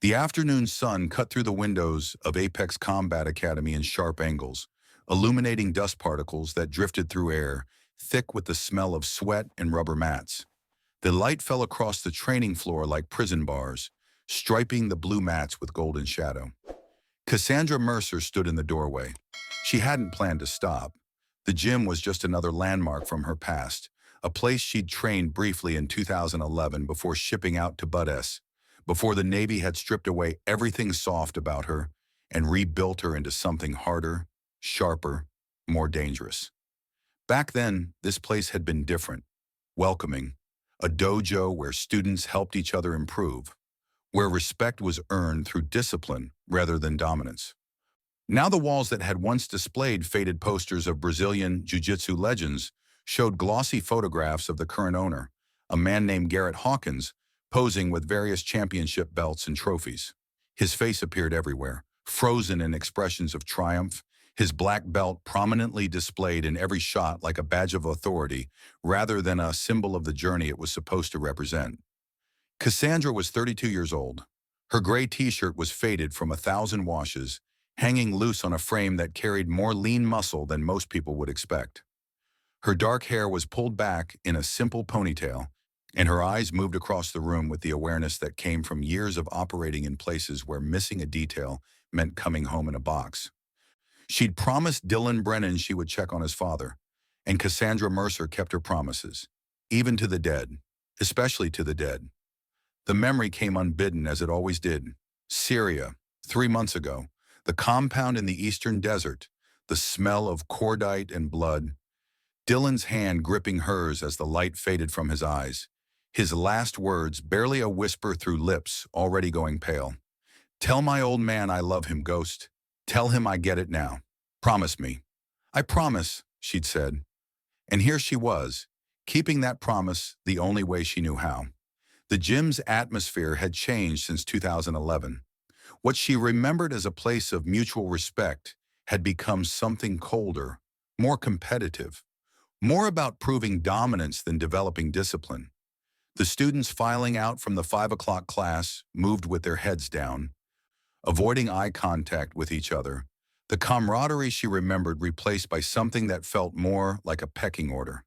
The afternoon sun cut through the windows of Apex Combat Academy in sharp angles, illuminating dust particles that drifted through air, thick with the smell of sweat and rubber mats. The light fell across the training floor like prison bars, striping the blue mats with golden shadow. Cassandra Mercer stood in the doorway. She hadn't planned to stop. The gym was just another landmark from her past, a place she'd trained briefly in 2011 before shipping out to Bud-S, before the Navy had stripped away everything soft about her and rebuilt her into something harder, sharper, more dangerous. Back then, this place had been different, welcoming, a dojo where students helped each other improve, where respect was earned through discipline rather than dominance. Now the walls that had once displayed faded posters of Brazilian jiu-jitsu legends showed glossy photographs of the current owner, a man named Garrett Hawkins, posing with various championship belts and trophies. His face appeared everywhere, frozen in expressions of triumph, his black belt prominently displayed in every shot like a badge of authority rather than a symbol of the journey it was supposed to represent. Cassandra was 32 years old. Her gray t-shirt was faded from 1,000 washes, hanging loose on a frame that carried more lean muscle than most people would expect. Her dark hair was pulled back in a simple ponytail, and her eyes moved across the room with the awareness that came from years of operating in places where missing a detail meant coming home in a box. She'd promised Dylan Brennan she would check on his father, and Cassandra Mercer kept her promises, even to the dead, especially to the dead. The memory came unbidden as it always did. Syria, 3 months ago, the compound in the eastern desert, the smell of cordite and blood, Dylan's hand gripping hers as the light faded from his eyes, his last words barely a whisper through lips already going pale. "Tell my old man I love him, Ghost. Tell him I get it now. Promise me." "I promise," she'd said. And here she was, keeping that promise the only way she knew how. The gym's atmosphere had changed since 2011. What she remembered as a place of mutual respect had become something colder, more competitive, more about proving dominance than developing discipline. The students filing out from the 5 o'clock class moved with their heads down, avoiding eye contact with each other, the camaraderie she remembered replaced by something that felt more like a pecking order.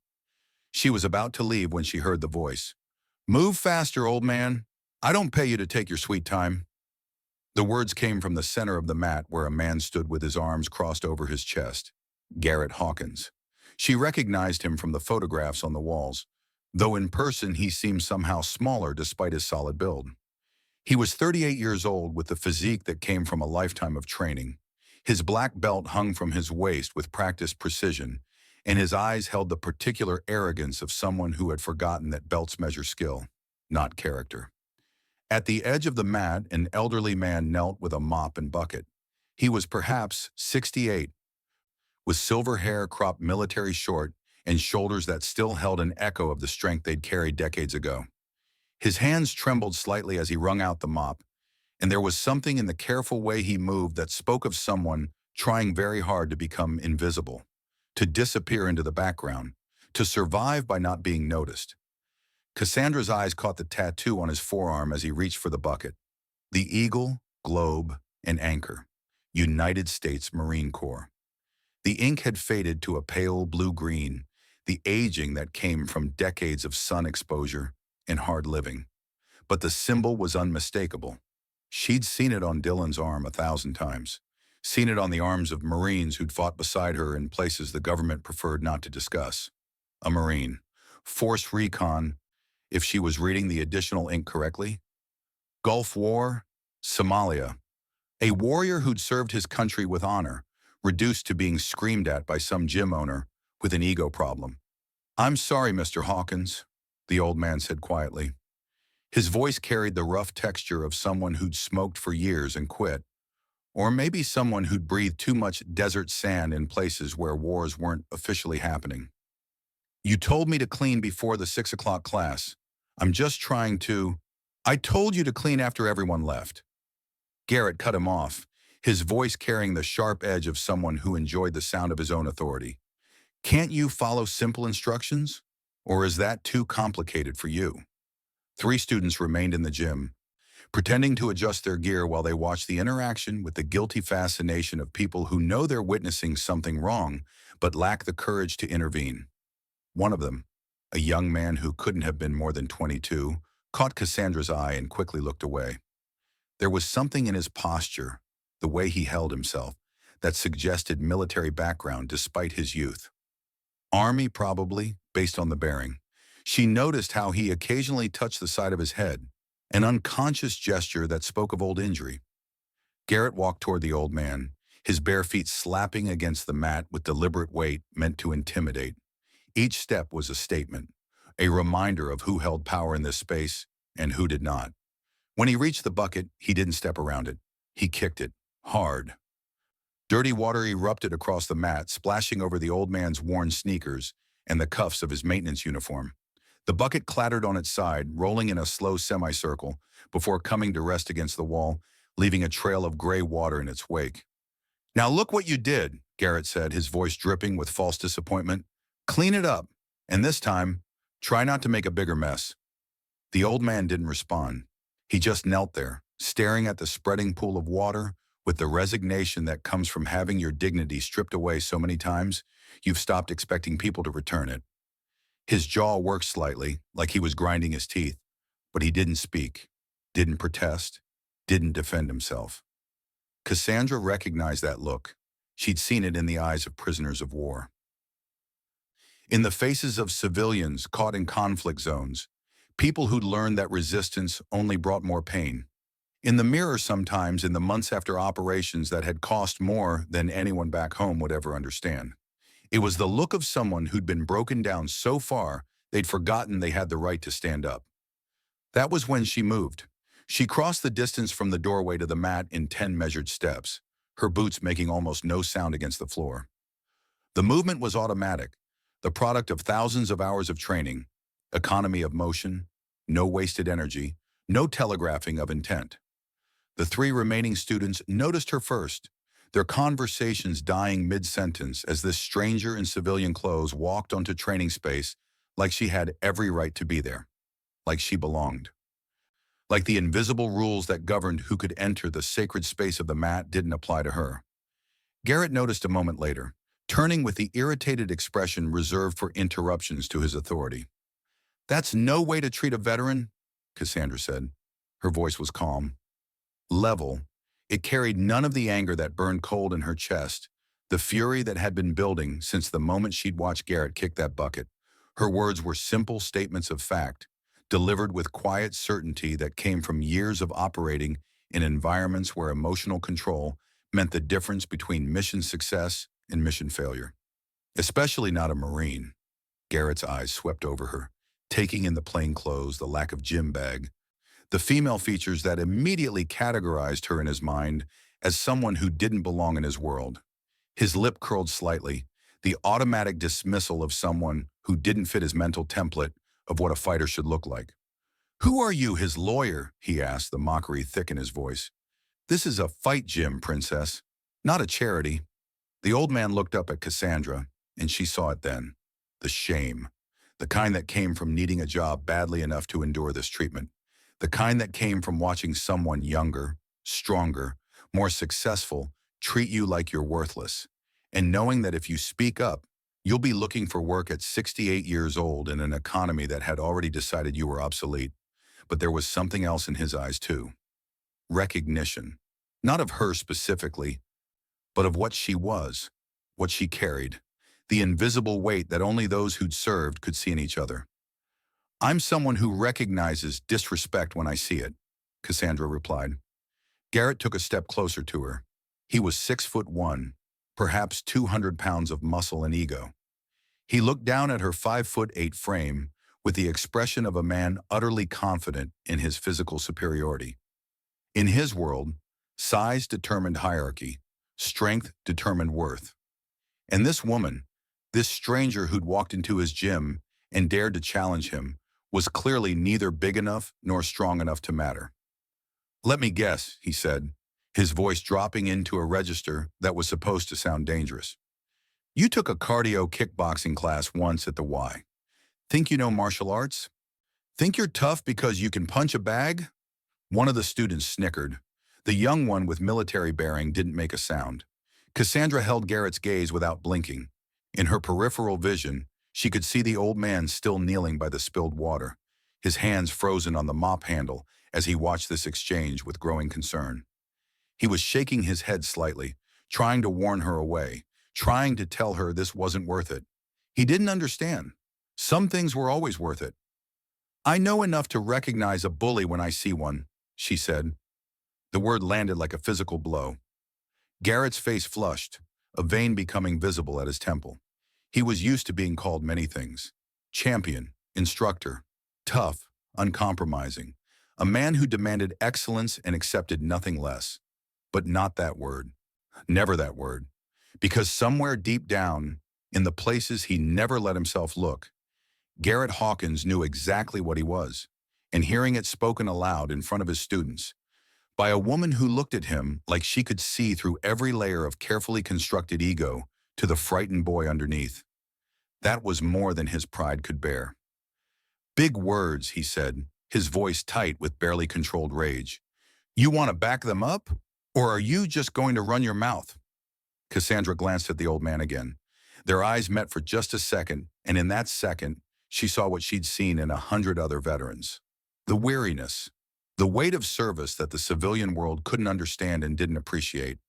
She was about to leave when she heard the voice. "Move faster, old man. I don't pay you to take your sweet time." The words came from the center of the mat where a man stood with his arms crossed over his chest. Garrett Hawkins. She recognized him from the photographs on the walls, though in person he seemed somehow smaller despite his solid build. He was 38 years old with the physique that came from a lifetime of training. His black belt hung from his waist with practiced precision, and his eyes held the particular arrogance of someone who had forgotten that belts measure skill, not character. At the edge of the mat, an elderly man knelt with a mop and bucket. He was perhaps 68, with silver hair cropped military short and shoulders that still held an echo of the strength they'd carried decades ago. His hands trembled slightly as he wrung out the mop, and there was something in the careful way he moved that spoke of someone trying very hard to become invisible, to disappear into the background, to survive by not being noticed. Cassandra's eyes caught the tattoo on his forearm as he reached for the bucket. The eagle, globe, and anchor. United States Marine Corps. The ink had faded to a pale blue-green, the aging that came from decades of sun exposure and hard living. But the symbol was unmistakable. She'd seen it on Dylan's arm 1,000 times, seen it on the arms of Marines who'd fought beside her in places the government preferred not to discuss. A Marine. Force recon, if she was reading the additional ink correctly. Gulf War, Somalia. A warrior who'd served his country with honor, reduced to being screamed at by some gym owner with an ego problem. "I'm sorry, Mr. Hawkins," the old man said quietly. His voice carried the rough texture of someone who'd smoked for years and quit, or maybe someone who'd breathed too much desert sand in places where wars weren't officially happening. "You told me to clean before the 6 o'clock class. I'm just trying to—" "I told you to clean after everyone left." Garrett cut him off, his voice carrying the sharp edge of someone who enjoyed the sound of his own authority. "Can't you follow simple instructions? Or is that too complicated for you?" 3 students remained in the gym, pretending to adjust their gear while they watch the interaction with the guilty fascination of people who know they're witnessing something wrong but lack the courage to intervene. One of them, a young man who couldn't have been more than 22, caught Cassandra's eye and quickly looked away. There was something in his posture, the way he held himself, that suggested military background despite his youth. Army, probably, based on the bearing. She noticed how he occasionally touched the side of his head, an unconscious gesture that spoke of old injury. Garrett walked toward the old man, his bare feet slapping against the mat with deliberate weight meant to intimidate. Each step was a statement, a reminder of who held power in this space and who did not. When he reached the bucket, he didn't step around it. He kicked it, hard. Dirty water erupted across the mat, splashing over the old man's worn sneakers and the cuffs of his maintenance uniform. The bucket clattered on its side, rolling in a slow semicircle, before coming to rest against the wall, leaving a trail of gray water in its wake. "Now look what you did," Garrett said, his voice dripping with false disappointment. "Clean it up, and this time, try not to make a bigger mess." The old man didn't respond. He just knelt there, staring at the spreading pool of water, with the resignation that comes from having your dignity stripped away so many times, you've stopped expecting people to return it. His jaw worked slightly, like he was grinding his teeth, but he didn't speak, didn't protest, didn't defend himself. Cassandra recognized that look. She'd seen it in the eyes of prisoners of war. In the faces of civilians caught in conflict zones, people who'd learned that resistance only brought more pain. In the mirror sometimes in the months after operations that had cost more than anyone back home would ever understand. It was the look of someone who'd been broken down so far they'd forgotten they had the right to stand up. That was when she moved. She crossed the distance from the doorway to the mat in 10 measured steps, her boots making almost no sound against the floor. The movement was automatic, the product of thousands of hours of training, economy of motion, no wasted energy, no telegraphing of intent. The three remaining students noticed her first, their conversations dying mid-sentence as this stranger in civilian clothes walked onto training space like she had every right to be there, like she belonged. Like the invisible rules that governed who could enter the sacred space of the mat didn't apply to her. Garrett noticed a moment later, turning with the irritated expression reserved for interruptions to his authority. "That's no way to treat a veteran," Cassandra said. Her voice was calm, level. It carried none of the anger that burned cold in her chest, the fury that had been building since the moment she'd watched Garrett kick that bucket. Her words were simple statements of fact, delivered with quiet certainty that came from years of operating in environments where emotional control meant the difference between mission success and mission failure. Especially not a Marine. Garrett's eyes swept over her, taking in the plain clothes, the lack of gym bag, the female features that immediately categorized her in his mind as someone who didn't belong in his world. His lip curled slightly, the automatic dismissal of someone who didn't fit his mental template of what a fighter should look like. "Who are you, his lawyer?" he asked, the mockery thick in his voice. "This is a fight gym, princess, not a charity." The old man looked up at Cassandra, and she saw it then. The shame. The kind that came from needing a job badly enough to endure this treatment. The kind that came from watching someone younger, stronger, more successful treat you like you're worthless, and knowing that if you speak up, you'll be looking for work at 68 years old in an economy that had already decided you were obsolete. But there was something else in his eyes too. Recognition. Not of her specifically, but of what she was, what she carried, the invisible weight that only those who'd served could see in each other. "I'm someone who recognizes disrespect when I see it," Cassandra replied. Garrett took a step closer to her. He was 6'1", perhaps 200 pounds of muscle and ego. He looked down at her 5'8" frame with the expression of a man utterly confident in his physical superiority. In his world, size determined hierarchy, strength determined worth. And this woman, this stranger who'd walked into his gym and dared to challenge him, was clearly neither big enough nor strong enough to matter. "Let me guess," he said, his voice dropping into a register that was supposed to sound dangerous. "You took a cardio kickboxing class once at the Y. Think you know martial arts? Think you're tough because you can punch a bag?" One of the students snickered. The young one with military bearing didn't make a sound. Cassandra held Garrett's gaze without blinking. In her peripheral vision, she could see the old man still kneeling by the spilled water, his hands frozen on the mop handle as he watched this exchange with growing concern. He was shaking his head slightly, trying to warn her away, trying to tell her this wasn't worth it. He didn't understand. Some things were always worth it. "I know enough to recognize a bully when I see one," she said. The word landed like a physical blow. Garrett's face flushed, a vein becoming visible at his temple. He was used to being called many things: champion, instructor, tough, uncompromising, a man who demanded excellence and accepted nothing less. But not that word. Never that word. Because somewhere deep down, in the places he never let himself look, Garrett Hawkins knew exactly what he was, and hearing it spoken aloud in front of his students, by a woman who looked at him like she could see through every layer of carefully constructed ego to the frightened boy underneath. That was more than his pride could bear. "Big words," he said, his voice tight with barely controlled rage. "You want to back them up? Or are you just going to run your mouth?" Cassandra glanced at the old man again. Their eyes met for just a second, and in that second, she saw what she'd seen in 100 other veterans. The weariness, the weight of service that the civilian world couldn't understand and didn't appreciate,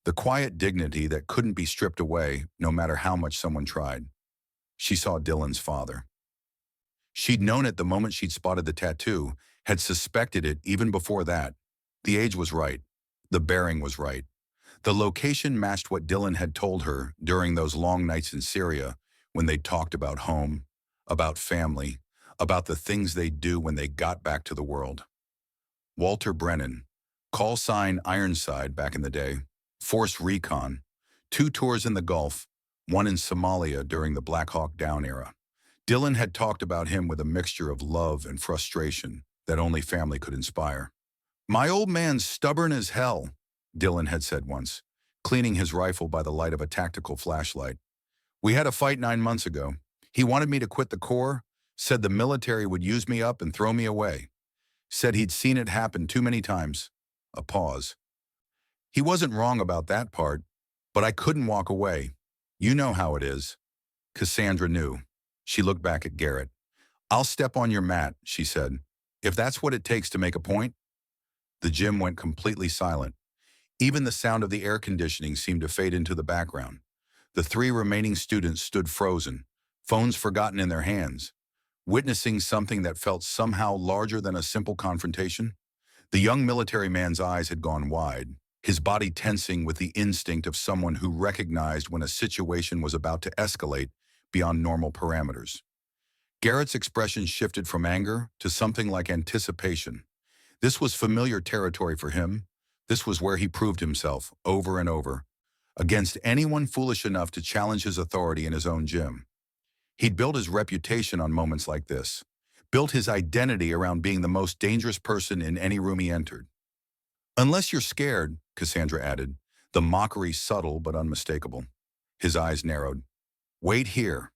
the quiet dignity that couldn't be stripped away no matter how much someone tried. She saw Dylan's father. She'd known it the moment she'd spotted the tattoo, had suspected it even before that. The age was right. The bearing was right. The location matched what Dylan had told her during those long nights in Syria when they talked about home, about family, about the things they'd do when they got back to the world. Walter Brennan, call sign Ironside back in the day, Force Recon, 2 tours in the Gulf, 1 in Somalia during the Black Hawk Down era. Dylan had talked about him with a mixture of love and frustration that only family could inspire. "My old man's stubborn as hell," Dylan had said once, cleaning his rifle by the light of a tactical flashlight. "We had a fight 9 months ago. He wanted me to quit the Corps, said the military would use me up and throw me away. Said he'd seen it happen too many times." A pause. "He wasn't wrong about that part, but I couldn't walk away. You know how it is." Cassandra knew. She looked back at Garrett. "I'll step on your mat," she said, "if that's what it takes to make a point." The gym went completely silent. Even the sound of the air conditioning seemed to fade into the background. The 3 remaining students stood frozen, phones forgotten in their hands, witnessing something that felt somehow larger than a simple confrontation. The young military man's eyes had gone wide, his body tensing with the instinct of someone who recognized when a situation was about to escalate beyond normal parameters. Garrett's expression shifted from anger to something like anticipation. This was familiar territory for him. This was where he proved himself, over and over, against anyone foolish enough to challenge his authority in his own gym. He'd built his reputation on moments like this, built his identity around being the most dangerous person in any room he entered. "Unless you're scared," Cassandra added, the mockery subtle but unmistakable. His eyes narrowed. "Wait here."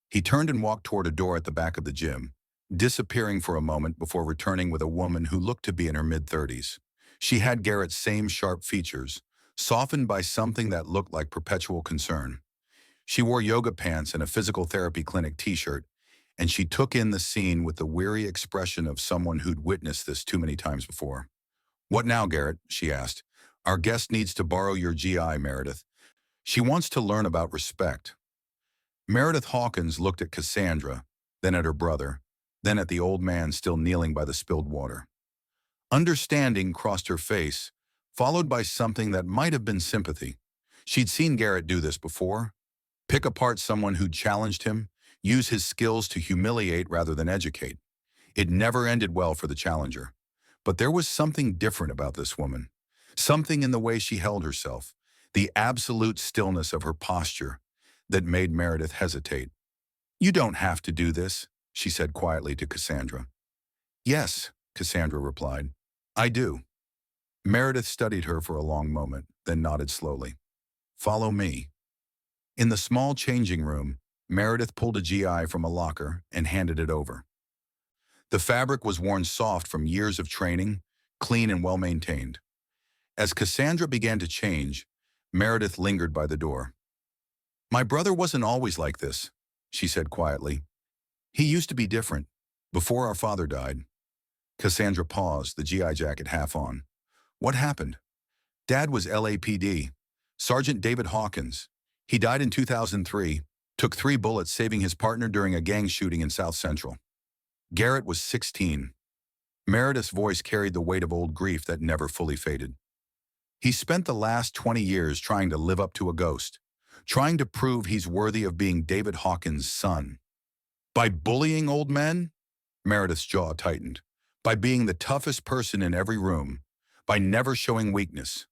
He turned and walked toward a door at the back of the gym, disappearing for a moment before returning with a woman who looked to be in her mid-30s. She had Garrett's same sharp features, softened by something that looked like perpetual concern. She wore yoga pants and a physical therapy clinic t-shirt, and she took in the scene with the weary expression of someone who'd witnessed this too many times before. "What now, Garrett?" she asked. "Our guest needs to borrow your GI, Meredith. She wants to learn about respect." Meredith Hawkins looked at Cassandra, then at her brother, then at the old man still kneeling by the spilled water. Understanding crossed her face, followed by something that might have been sympathy. She'd seen Garrett do this before. Pick apart someone who'd challenged him, use his skills to humiliate rather than educate. It never ended well for the challenger. But there was something different about this woman. Something in the way she held herself, the absolute stillness of her posture, that made Meredith hesitate. "You don't have to do this," she said quietly to Cassandra. "Yes," Cassandra replied. "I do." Meredith studied her for a long moment, then nodded slowly. "Follow me." In the small changing room, Meredith pulled a GI from a locker and handed it over. The fabric was worn soft from years of training, clean and well-maintained. As Cassandra began to change, Meredith lingered by the door. "My brother wasn't always like this," she said quietly. "He used to be different, before our father died." Cassandra paused, the GI jacket half on. "What happened?" "Dad was LAPD. Sergeant David Hawkins. He died in 2003, took 3 bullets saving his partner during a gang shooting in South Central. Garrett was 16. Meredith's voice carried the weight of old grief that never fully faded. "He spent the last 20 years trying to live up to a ghost, trying to prove he's worthy of being David Hawkins' son. By bullying old men?" Meredith's jaw tightened. "By being the toughest person in every room. By never showing weakness.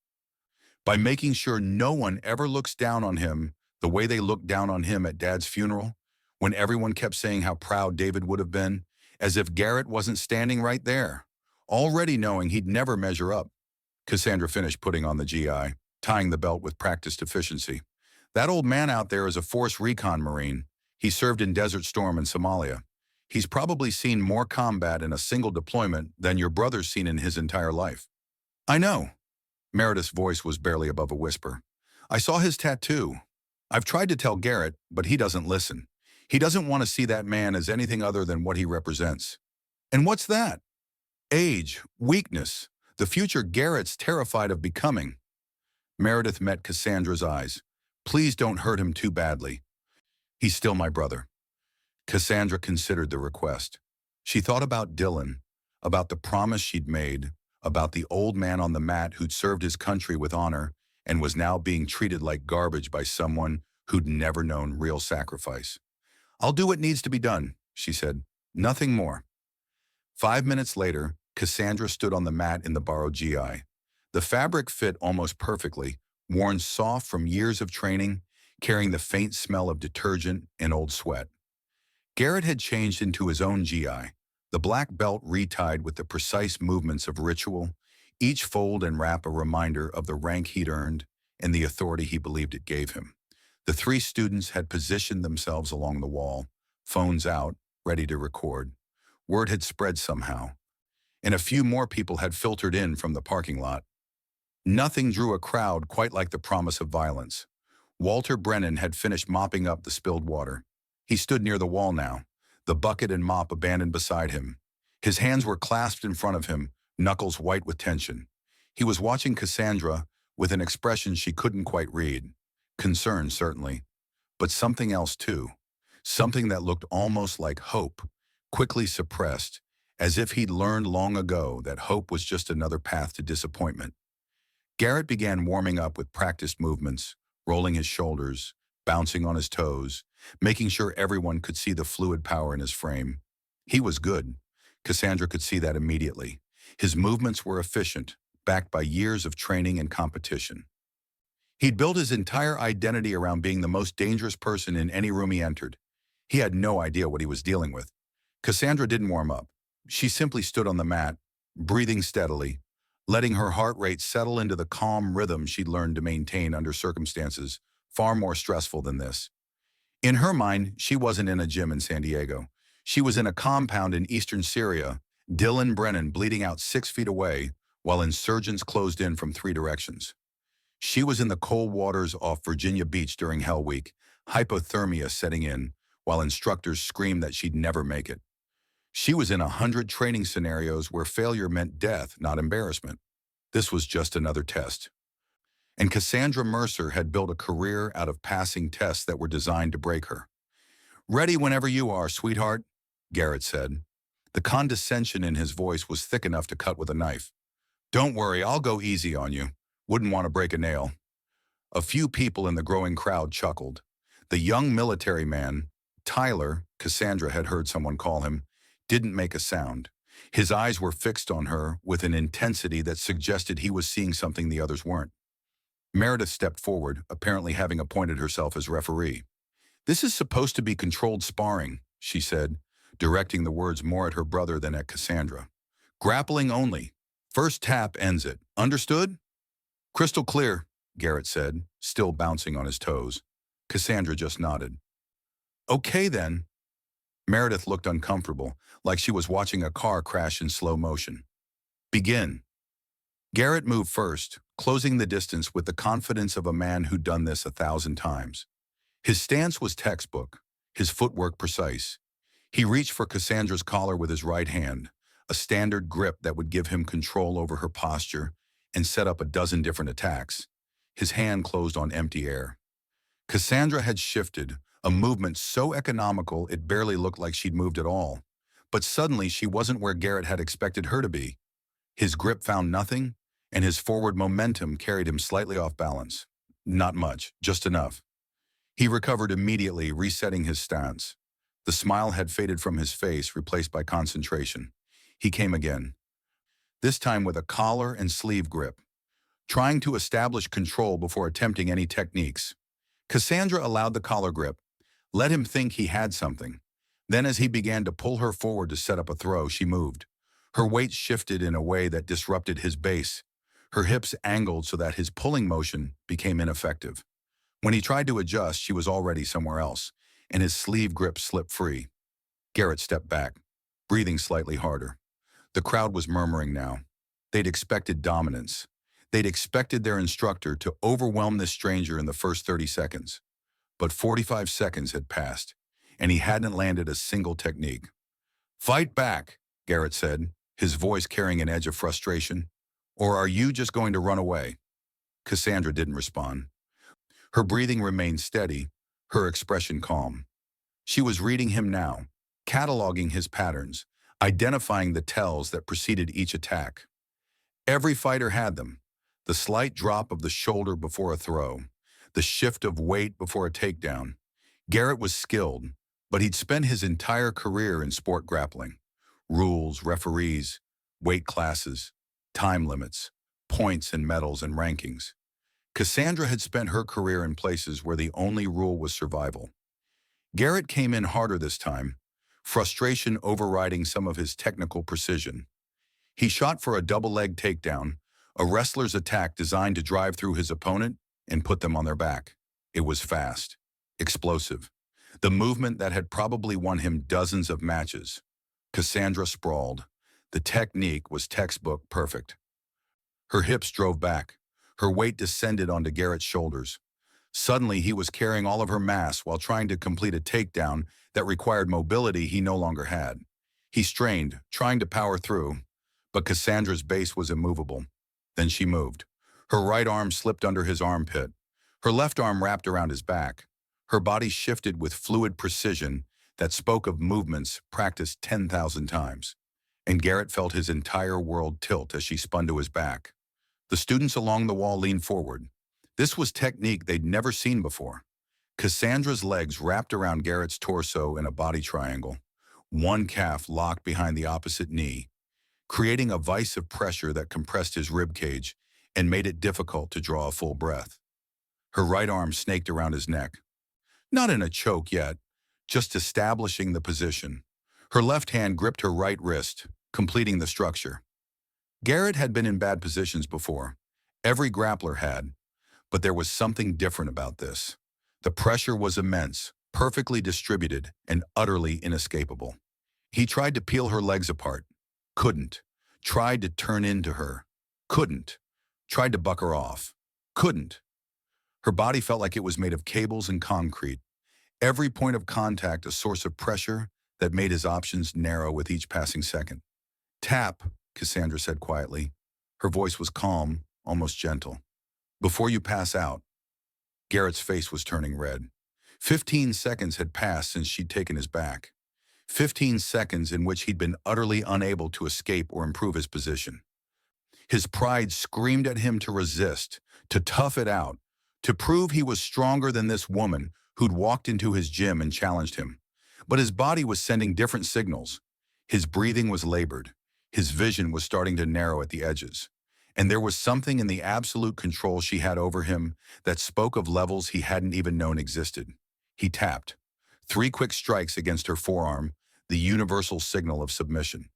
By making sure no one ever looks down on him the way they looked down on him at Dad's funeral, when everyone kept saying how proud David would have been, as if Garrett wasn't standing right there, already knowing he'd never measure up." Cassandra finished putting on the GI, tying the belt with practiced efficiency. "That old man out there is a Force Recon Marine. He served in Desert Storm in Somalia. He's probably seen more combat in a single deployment than your brother's seen in his entire life." "I know." Meredith's voice was barely above a whisper. "I saw his tattoo. I've tried to tell Garrett, but he doesn't listen. He doesn't want to see that man as anything other than what he represents." "And what's that?" "Age, weakness, the future Garrett's terrified of becoming." Meredith met Cassandra's eyes. "Please don't hurt him too badly. He's still my brother." Cassandra considered the request. She thought about Dylan, about the promise she'd made, about the old man on the mat who'd served his country with honor and was now being treated like garbage by someone who'd never known real sacrifice. "I'll do what needs to be done," she said. "Nothing more." 5 minutes later, Cassandra stood on the mat in the borrowed GI. The fabric fit almost perfectly, worn soft from years of training, carrying the faint smell of detergent and old sweat. Garrett had changed into his own GI, the black belt retied with the precise movements of ritual, each fold and wrap a reminder of the rank he'd earned and the authority he believed it gave him. The 3 students had positioned themselves along the wall, phones out, ready to record. Word had spread somehow, and a few more people had filtered in from the parking lot. Nothing drew a crowd quite like the promise of violence. Walter Brennan had finished mopping up the spilled water. He stood near the wall now, the bucket and mop abandoned beside him. His hands were clasped in front of him, knuckles white with tension. He was watching Cassandra with an expression she couldn't quite read. Concern, certainly, but something else too. Something that looked almost like hope, quickly suppressed, as if he'd learned long ago that hope was just another path to disappointment. Garrett began warming up with practiced movements, rolling his shoulders, bouncing on his toes, making sure everyone could see the fluid power in his frame. He was good. Cassandra could see that immediately. His movements were efficient, backed by years of training and competition. He'd built his entire identity around being the most dangerous person in any room he entered. He had no idea what he was dealing with. Cassandra didn't warm up. She simply stood on the mat, breathing steadily, letting her heart rate settle into the calm rhythm she'd learned to maintain under circumstances far more stressful than this. In her mind, she wasn't in a gym in San Diego. She was in a compound in eastern Syria, Dylan Brennan bleeding out 6 feet away, while insurgents closed in from 3 directions. She was in the cold waters off Virginia Beach during Hell Week, hypothermia setting in, while instructors screamed that she'd never make it. She was in 100 training scenarios where failure meant death, not embarrassment. This was just another test. And Cassandra Mercer had built a career out of passing tests that were designed to break her. "Ready whenever you are, sweetheart," Garrett said. The condescension in his voice was thick enough to cut with a knife. "Don't worry, I'll go easy on you. Wouldn't want to break a nail." A few people in the growing crowd chuckled. The young military man, Tyler, Cassandra had heard someone call him, didn't make a sound. His eyes were fixed on her with an intensity that suggested he was seeing something the others weren't. Meredith stepped forward, apparently having appointed herself as referee. "This is supposed to be controlled sparring," she said, directing the words more at her brother than at Cassandra. "Grappling only. First tap ends it. Understood?" "Crystal clear," Garrett said, still bouncing on his toes. Cassandra just nodded. "Okay then." Meredith looked uncomfortable, like she was watching a car crash in slow motion. "Begin." Garrett moved first, closing the distance with the confidence of a man who'd done this 1,000 times. His stance was textbook, his footwork precise. He reached for Cassandra's collar with his right hand, a standard grip that would give him control over her posture and set up a dozen different attacks. His hand closed on empty air. Cassandra had shifted, a movement so economical it barely looked like she'd moved at all. But suddenly she wasn't where Garrett had expected her to be. His grip found nothing, and his forward momentum carried him slightly off balance. Not much, just enough. He recovered immediately, resetting his stance. The smile had faded from his face, replaced by concentration. He came again, this time with a collar and sleeve grip, trying to establish control before attempting any techniques. Cassandra allowed the collar grip, let him think he had something. Then as he began to pull her forward to set up a throw, she moved. Her weight shifted in a way that disrupted his base. Her hips angled so that his pulling motion became ineffective. When he tried to adjust, she was already somewhere else, and his sleeve grip slipped free. Garrett stepped back, breathing slightly harder. The crowd was murmuring now. They'd expected dominance. They'd expected their instructor to overwhelm this stranger in the first 30 seconds. But 45 seconds had passed, and he hadn't landed a single technique. "Fight back," Garrett said, his voice carrying an edge of frustration. "Or are you just going to run away?" Cassandra didn't respond. Her breathing remained steady, her expression calm. She was reading him now, cataloging his patterns, identifying the tells that preceded each attack. Every fighter had them: the slight drop of the shoulder before a throw, the shift of weight before a takedown. Garrett was skilled, but he'd spent his entire career in sport grappling. Rules, referees, weight classes, time limits, points and medals and rankings. Cassandra had spent her career in places where the only rule was survival. Garrett came in harder this time, frustration overriding some of his technical precision. He shot for a double-leg takedown, a wrestler's attack designed to drive through his opponent and put them on their back. It was fast, explosive, the movement that had probably won him dozens of matches. Cassandra sprawled. The technique was textbook perfect. Her hips drove back. Her weight descended onto Garrett's shoulders. Suddenly, he was carrying all of her mass while trying to complete a takedown that required mobility he no longer had. He strained, trying to power through, but Cassandra's base was immovable. Then she moved. Her right arm slipped under his armpit. Her left arm wrapped around his back. Her body shifted with fluid precision that spoke of movements practiced 10,000 times. And Garrett felt his entire world tilt as she spun to his back. The students along the wall leaned forward. This was technique they'd never seen before. Cassandra's legs wrapped around Garrett's torso in a body triangle, one calf locked behind the opposite knee, creating a vise of pressure that compressed his rib cage and made it difficult to draw a full breath. Her right arm snaked around his neck. Not in a choke yet, just establishing the position. Her left hand gripped her right wrist, completing the structure. Garrett had been in bad positions before. Every grappler had. But there was something different about this. The pressure was immense, perfectly distributed, and utterly inescapable. He tried to peel her legs apart. Couldn't. Tried to turn into her. Couldn't. Tried to buck her off. Couldn't. Her body felt like it was made of cables and concrete. Every point of contact a source of pressure that made his options narrow with each passing second. "Tap," Cassandra said quietly. Her voice was calm, almost gentle. "Before you pass out." Garrett's face was turning red. 15 seconds had passed since she'd taken his back. 15 seconds in which he'd been utterly unable to escape or improve his position. His pride screamed at him to resist, to tough it out, to prove he was stronger than this woman who'd walked into his gym and challenged him. But his body was sending different signals. His breathing was labored. His vision was starting to narrow at the edges. And there was something in the absolute control she had over him that spoke of levels he hadn't even known existed. He tapped. 3 quick strikes against her forearm, the universal signal of submission.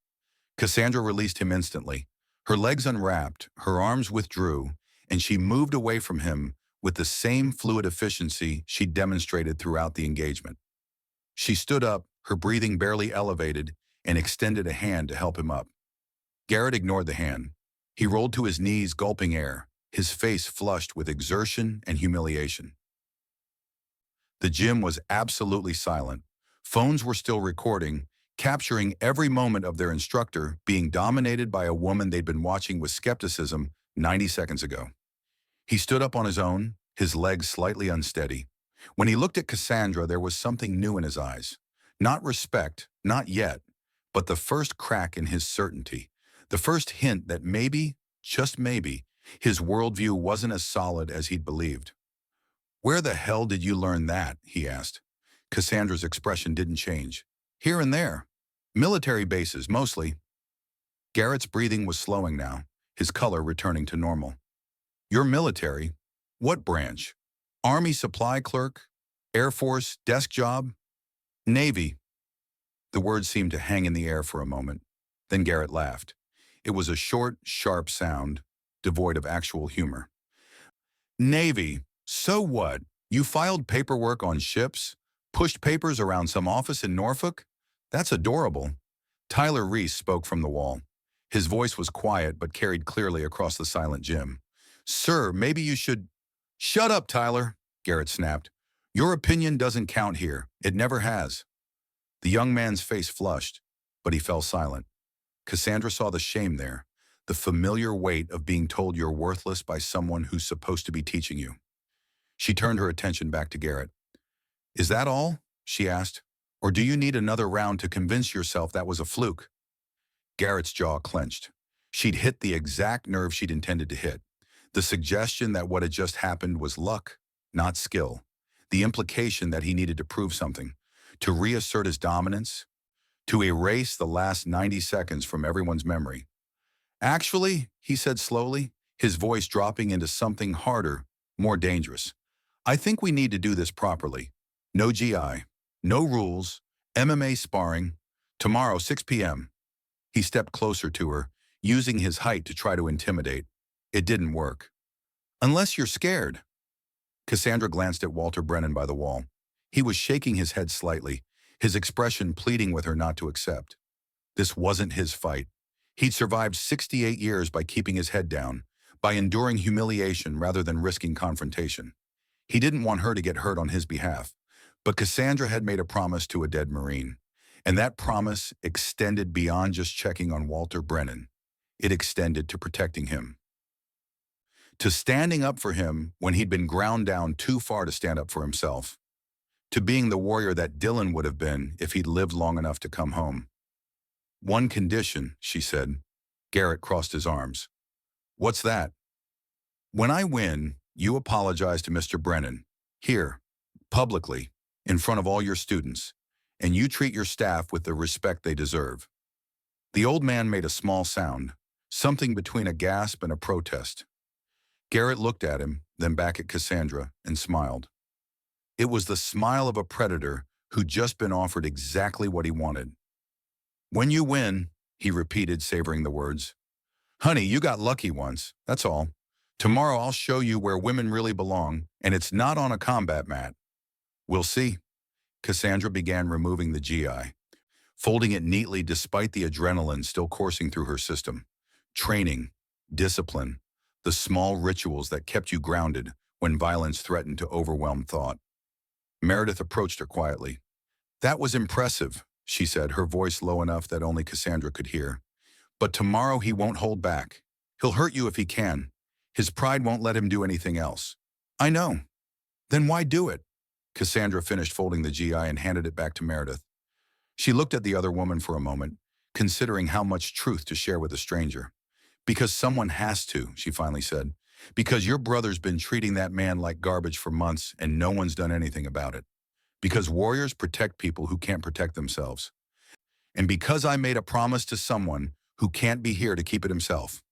Cassandra released him instantly. Her legs unwrapped, her arms withdrew, and she moved away from him with the same fluid efficiency she'd demonstrated throughout the engagement. She stood up, her breathing barely elevated, and extended a hand to help him up. Garrett ignored the hand. He rolled to his knees, gulping air, his face flushed with exertion and humiliation. The gym was absolutely silent. Phones were still recording, capturing every moment of their instructor being dominated by a woman they'd been watching with skepticism 90 seconds ago. He stood up on his own, his legs slightly unsteady. When he looked at Cassandra, there was something new in his eyes. Not respect, not yet, but the first crack in his certainty. The first hint that maybe, just maybe, his worldview wasn't as solid as he'd believed. "Where the hell did you learn that?" he asked. Cassandra's expression didn't change. "Here and there. Military bases, mostly." Garrett's breathing was slowing now, his color returning to normal. "You're military? What branch? Army supply clerk? Air Force desk job? Navy?" The words seemed to hang in the air for a moment. Then Garrett laughed. It was a short, sharp sound, devoid of actual humor. "Navy? So what? You filed paperwork on ships? Pushed papers around some office in Norfolk? That's adorable." Tyler Reese spoke from the wall. His voice was quiet but carried clearly across the silent gym. "Sir, maybe you should—" "Shut up, Tyler," Garrett snapped. "Your opinion doesn't count here. It never has." The young man's face flushed, but he fell silent. Cassandra saw the shame there, the familiar weight of being told you're worthless by someone who's supposed to be teaching you. She turned her attention back to Garrett. "Is that all?" she asked. "Or do you need another round to convince yourself that was a fluke?" Garrett's jaw clenched. She'd hit the exact nerve she'd intended to hit. The suggestion that what had just happened was luck, not skill. The implication that he needed to prove something, to reassert his dominance, to erase the last 90 seconds from everyone's memory. "Actually," he said slowly, his voice dropping into something harder, more dangerous, "I think we need to do this properly. No GI, no rules, MMA sparring. Tomorrow, 6 p.m. He stepped closer to her, using his height to try to intimidate. It didn't work. "Unless you're scared." Cassandra glanced at Walter Brennan by the wall. He was shaking his head slightly, his expression pleading with her not to accept. This wasn't his fight. He'd survived 68 years by keeping his head down, by enduring humiliation rather than risking confrontation. He didn't want her to get hurt on his behalf, but Cassandra had made a promise to a dead Marine, and that promise extended beyond just checking on Walter Brennan. It extended to protecting him, to standing up for him when he'd been ground down too far to stand up for himself, to being the warrior that Dylan would have been if he'd lived long enough to come home. "One condition," she said. Garrett crossed his arms. "What's that?" "When I win, you apologize to Mr. Brennan, here, publicly, in front of all your students, and you treat your staff with the respect they deserve." The old man made a small sound, something between a gasp and a protest. Garrett looked at him, then back at Cassandra, and smiled. It was the smile of a predator who'd just been offered exactly what he wanted. "When you win," he repeated, savoring the words. "Honey, you got lucky once, that's all. Tomorrow I'll show you where women really belong, and it's not on a combat mat." "We'll see." Cassandra began removing the GI, folding it neatly despite the adrenaline still coursing through her system. Training, discipline, the small rituals that kept you grounded when violence threatened to overwhelm thought. Meredith approached her quietly. "That was impressive," she said, her voice low enough that only Cassandra could hear. "But tomorrow he won't hold back. He'll hurt you if he can. His pride won't let him do anything else." "I know." "Then why do it?" Cassandra finished folding the GI and handed it back to Meredith. She looked at the other woman for a moment, considering how much truth to share with a stranger. "Because someone has to," she finally said. "Because your brother's been treating that man like garbage for months and no one's done anything about it. Because warriors protect people who can't protect themselves. And because I made a promise to someone who can't be here to keep it himself."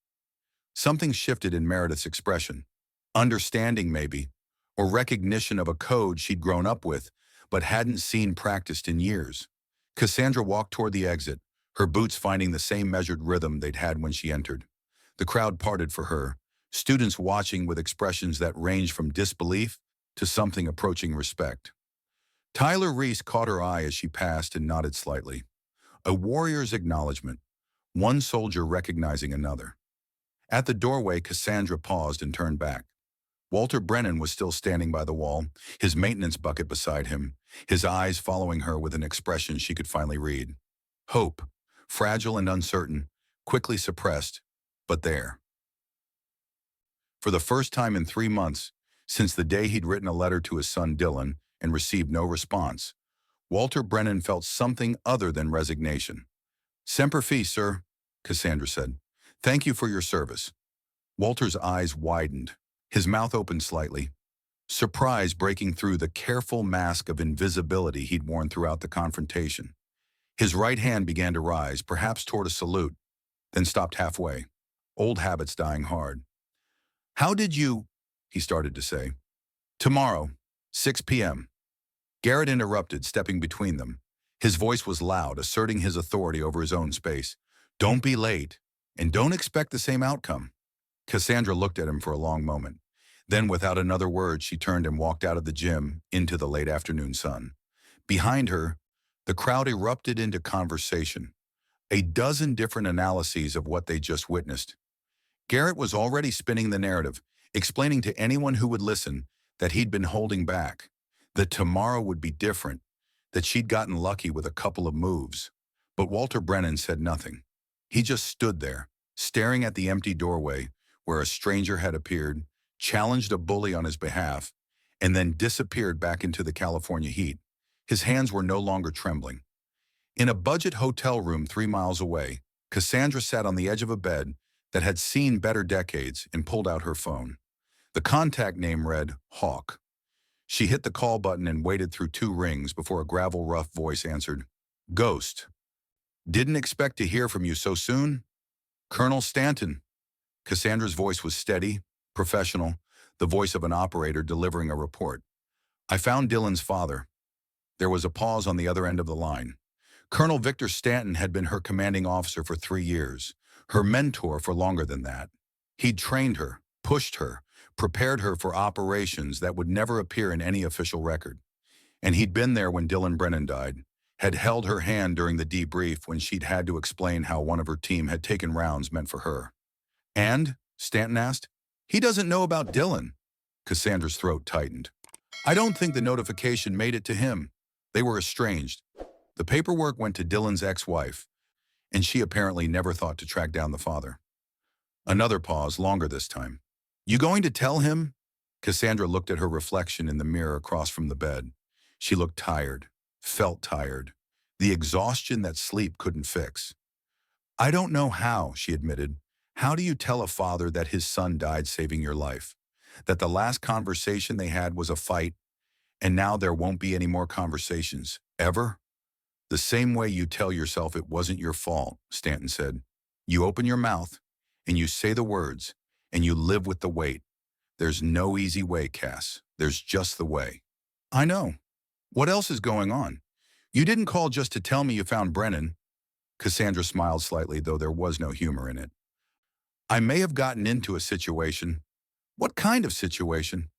Something shifted in Meredith's expression. Understanding, maybe, or recognition of a code she'd grown up with but hadn't seen practiced in years. Cassandra walked toward the exit, her boots finding the same measured rhythm they'd had when she entered. The crowd parted for her, students watching with expressions that ranged from disbelief to something approaching respect. Tyler Reese caught her eye as she passed and nodded slightly. A warrior's acknowledgement, one soldier recognizing another. At the doorway, Cassandra paused and turned back. Walter Brennan was still standing by the wall, his maintenance bucket beside him, his eyes following her with an expression she could finally read. Hope, fragile and uncertain, quickly suppressed, but there. For the first time in 3 months, since the day he'd written a letter to his son Dylan and received no response, Walter Brennan felt something other than resignation. Semper Fi, sir, Cassandra said. Thank you for your service. Walter's eyes widened, his mouth opened slightly, surprise breaking through the careful mask of invisibility he'd worn throughout the confrontation. His right hand began to rise, perhaps toward a salute, then stopped halfway, old habits dying hard. How did you, he started to say. Tomorrow, 6 p.m. Garrett interrupted, stepping between them. His voice was loud, asserting his authority over his own space. Don't be late, and don't expect the same outcome. Cassandra looked at him for a long moment. Then, without another word, she turned and walked out of the gym into the late afternoon sun. Behind her, the crowd erupted into conversation, a dozen different analyses of what they just witnessed. Garrett was already spinning the narrative, explaining to anyone who would listen that he'd been holding back, that tomorrow would be different, that she'd gotten lucky with a couple of moves. But Walter Brennan said nothing. He just stood there, staring at the empty doorway where a stranger had appeared, challenged a bully on his behalf, and then disappeared back into the California heat. His hands were no longer trembling. In a budget hotel room 3 miles away, Cassandra sat on the edge of a bed that had seen better decades and pulled out her phone. The contact name read Hawk. She hit the call button and waited through 2 rings before a gravel-rough voice answered, Ghost. Didn't expect to hear from you so soon? Colonel Stanton. Cassandra's voice was steady, professional, the voice of an operator delivering a report. I found Dylan's father. There was a pause on the other end of the line. Colonel Victor Stanton had been her commanding officer for 3 years, her mentor for longer than that. He'd trained her, pushed her, prepared her for operations that would never appear in any official record. And he'd been there when Dylan Brennan died, had held her hand during the debrief when she'd had to explain how one of her team had taken rounds meant for her. And, Stanton asked, he doesn't know about Dylan. Cassandra's throat tightened. I don't think the notification made it to him. They were estranged. The paperwork went to Dylan's ex-wife, and she apparently never thought to track down the father. Another pause, longer this time. You going to tell him? Cassandra looked at her reflection in the mirror across from the bed. She looked tired, felt tired, the exhaustion that sleep couldn't fix. I don't know how, she admitted. How do you tell a father that his son died saving your life? That the last conversation they had was a fight, and now there won't be any more conversations, ever? The same way you tell yourself it wasn't your fault, Stanton said. You open your mouth, and you say the words, and you live with the weight. There's no easy way, Cass. There's just the way. I know. What else is going on? You didn't call just to tell me you found Brennan. Cassandra smiled slightly, though there was no humor in it. I may have gotten into a situation. What kind of situation?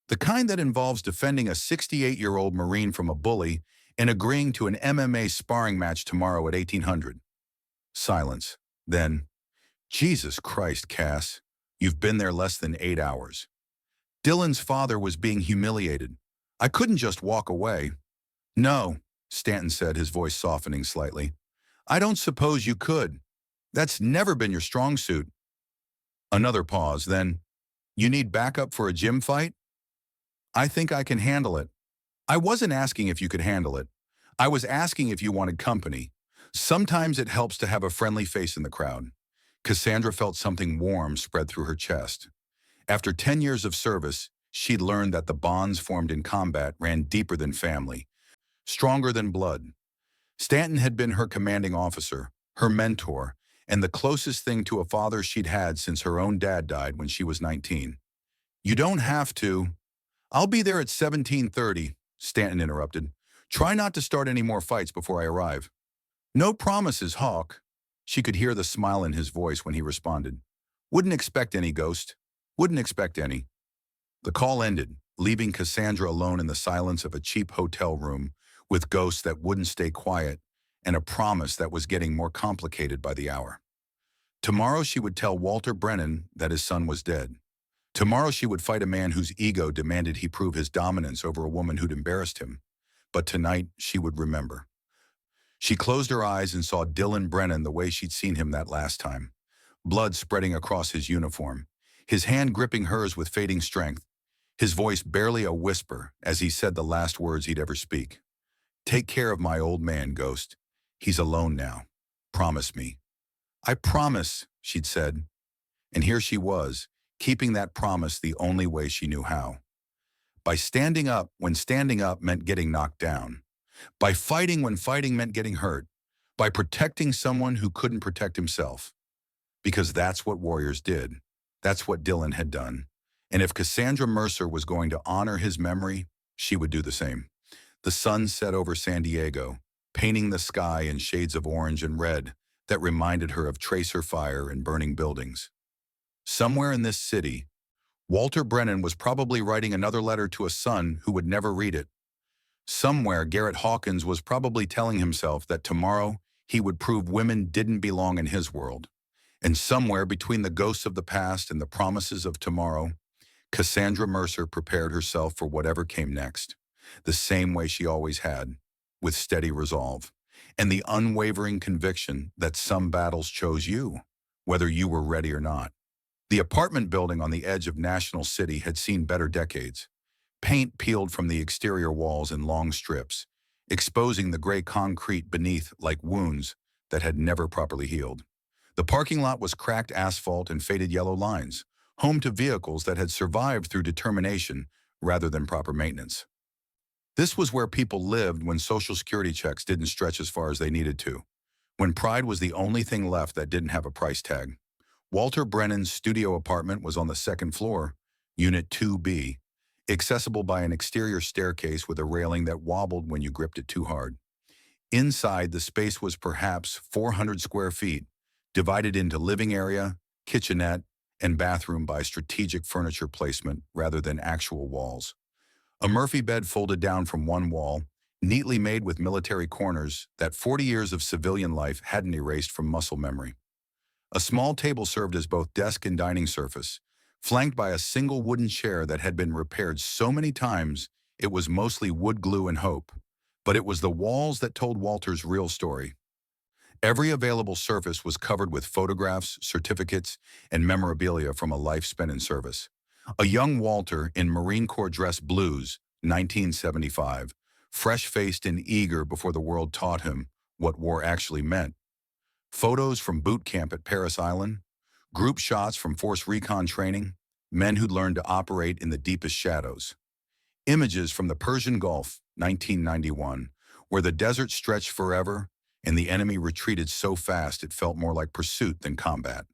The kind that involves defending a 68-year-old Marine from a bully and agreeing to an MMA sparring match tomorrow at 1800. Silence. Then, Jesus Christ, Cass, you've been there less than 8 hours. Dylan's father was being humiliated. I couldn't just walk away. No, Stanton said, his voice softening slightly. I don't suppose you could. That's never been your strong suit. Another pause, then, you need backup for a gym fight? I think I can handle it. I wasn't asking if you could handle it. I was asking if you wanted company. Sometimes it helps to have a friendly face in the crowd. Cassandra felt something warm spread through her chest. After 10 years of service, she'd learned that the bonds formed in combat ran deeper than family, stronger than blood. Stanton had been her commanding officer, her mentor, and the closest thing to a father she'd had since her own dad died when she was 19. You don't have to. I'll be there at 17:30, Stanton interrupted. Try not to start any more fights before I arrive. No promises, Hawk. She could hear the smile in his voice when he responded. Wouldn't expect any, Ghost. Wouldn't expect any. The call ended, leaving Cassandra alone in the silence of a cheap hotel room with ghosts that wouldn't stay quiet and a promise that was getting more complicated by the hour. Tomorrow she would tell Walter Brennan that his son was dead. Tomorrow she would fight a man whose ego demanded he prove his dominance over a woman who'd embarrassed him. But tonight she would remember. She closed her eyes and saw Dylan Brennan the way she'd seen him that last time. Blood spreading across his uniform, his hand gripping hers with fading strength, his voice barely a whisper as he said the last words he'd ever speak. "Take care of my old man, Ghost. He's alone now. Promise me." "I promise," she'd said. And here she was, keeping that promise the only way she knew how. By standing up when standing up meant getting knocked down. By fighting when fighting meant getting hurt. By protecting someone who couldn't protect himself. Because that's what warriors did. That's what Dylan had done. And if Cassandra Mercer was going to honor his memory, she would do the same. The sun set over San Diego, painting the sky in shades of orange and red that reminded her of tracer fire and burning buildings. Somewhere in this city, Walter Brennan was probably writing another letter to a son who would never read it. Somewhere, Garrett Hawkins was probably telling himself that tomorrow he would prove women didn't belong in his world. And somewhere between the ghosts of the past and the promises of tomorrow, Cassandra Mercer prepared herself for whatever came next, the same way she always had, with steady resolve, and the unwavering conviction that some battles chose you, whether you were ready or not. The apartment building on the edge of National City had seen better decades. Paint peeled from the exterior walls in long strips, exposing the gray concrete beneath like wounds that had never properly healed. The parking lot was cracked asphalt and faded yellow lines, home to vehicles that had survived through determination rather than proper maintenance. This was where people lived when Social Security checks didn't stretch as far as they needed to, when pride was the only thing left that didn't have a price tag. Walter Brennan's studio apartment was on the second floor, Unit 2B, accessible by an exterior staircase with a railing that wobbled when you gripped it too hard. Inside, the space was perhaps 400 square feet, divided into living area, kitchenette, and bathroom by strategic furniture placement rather than actual walls. A Murphy bed folded down from one wall, neatly made with military corners that 40 years of civilian life hadn't erased from muscle memory. A small table served as both desk and dining surface, flanked by a single wooden chair that had been repaired so many times it was mostly wood glue and hope. But it was the walls that told Walter's real story. Every available surface was covered with photographs, certificates, and memorabilia from a life spent in service. A young Walter in Marine Corps dress blues, 1975, fresh-faced and eager before the world taught him what war actually meant. Photos from boot camp at Parris Island, group shots from force recon training, men who'd learned to operate in the deepest shadows. Images from the Persian Gulf, 1991, where the desert stretched forever and the enemy retreated so fast it felt more like pursuit than combat.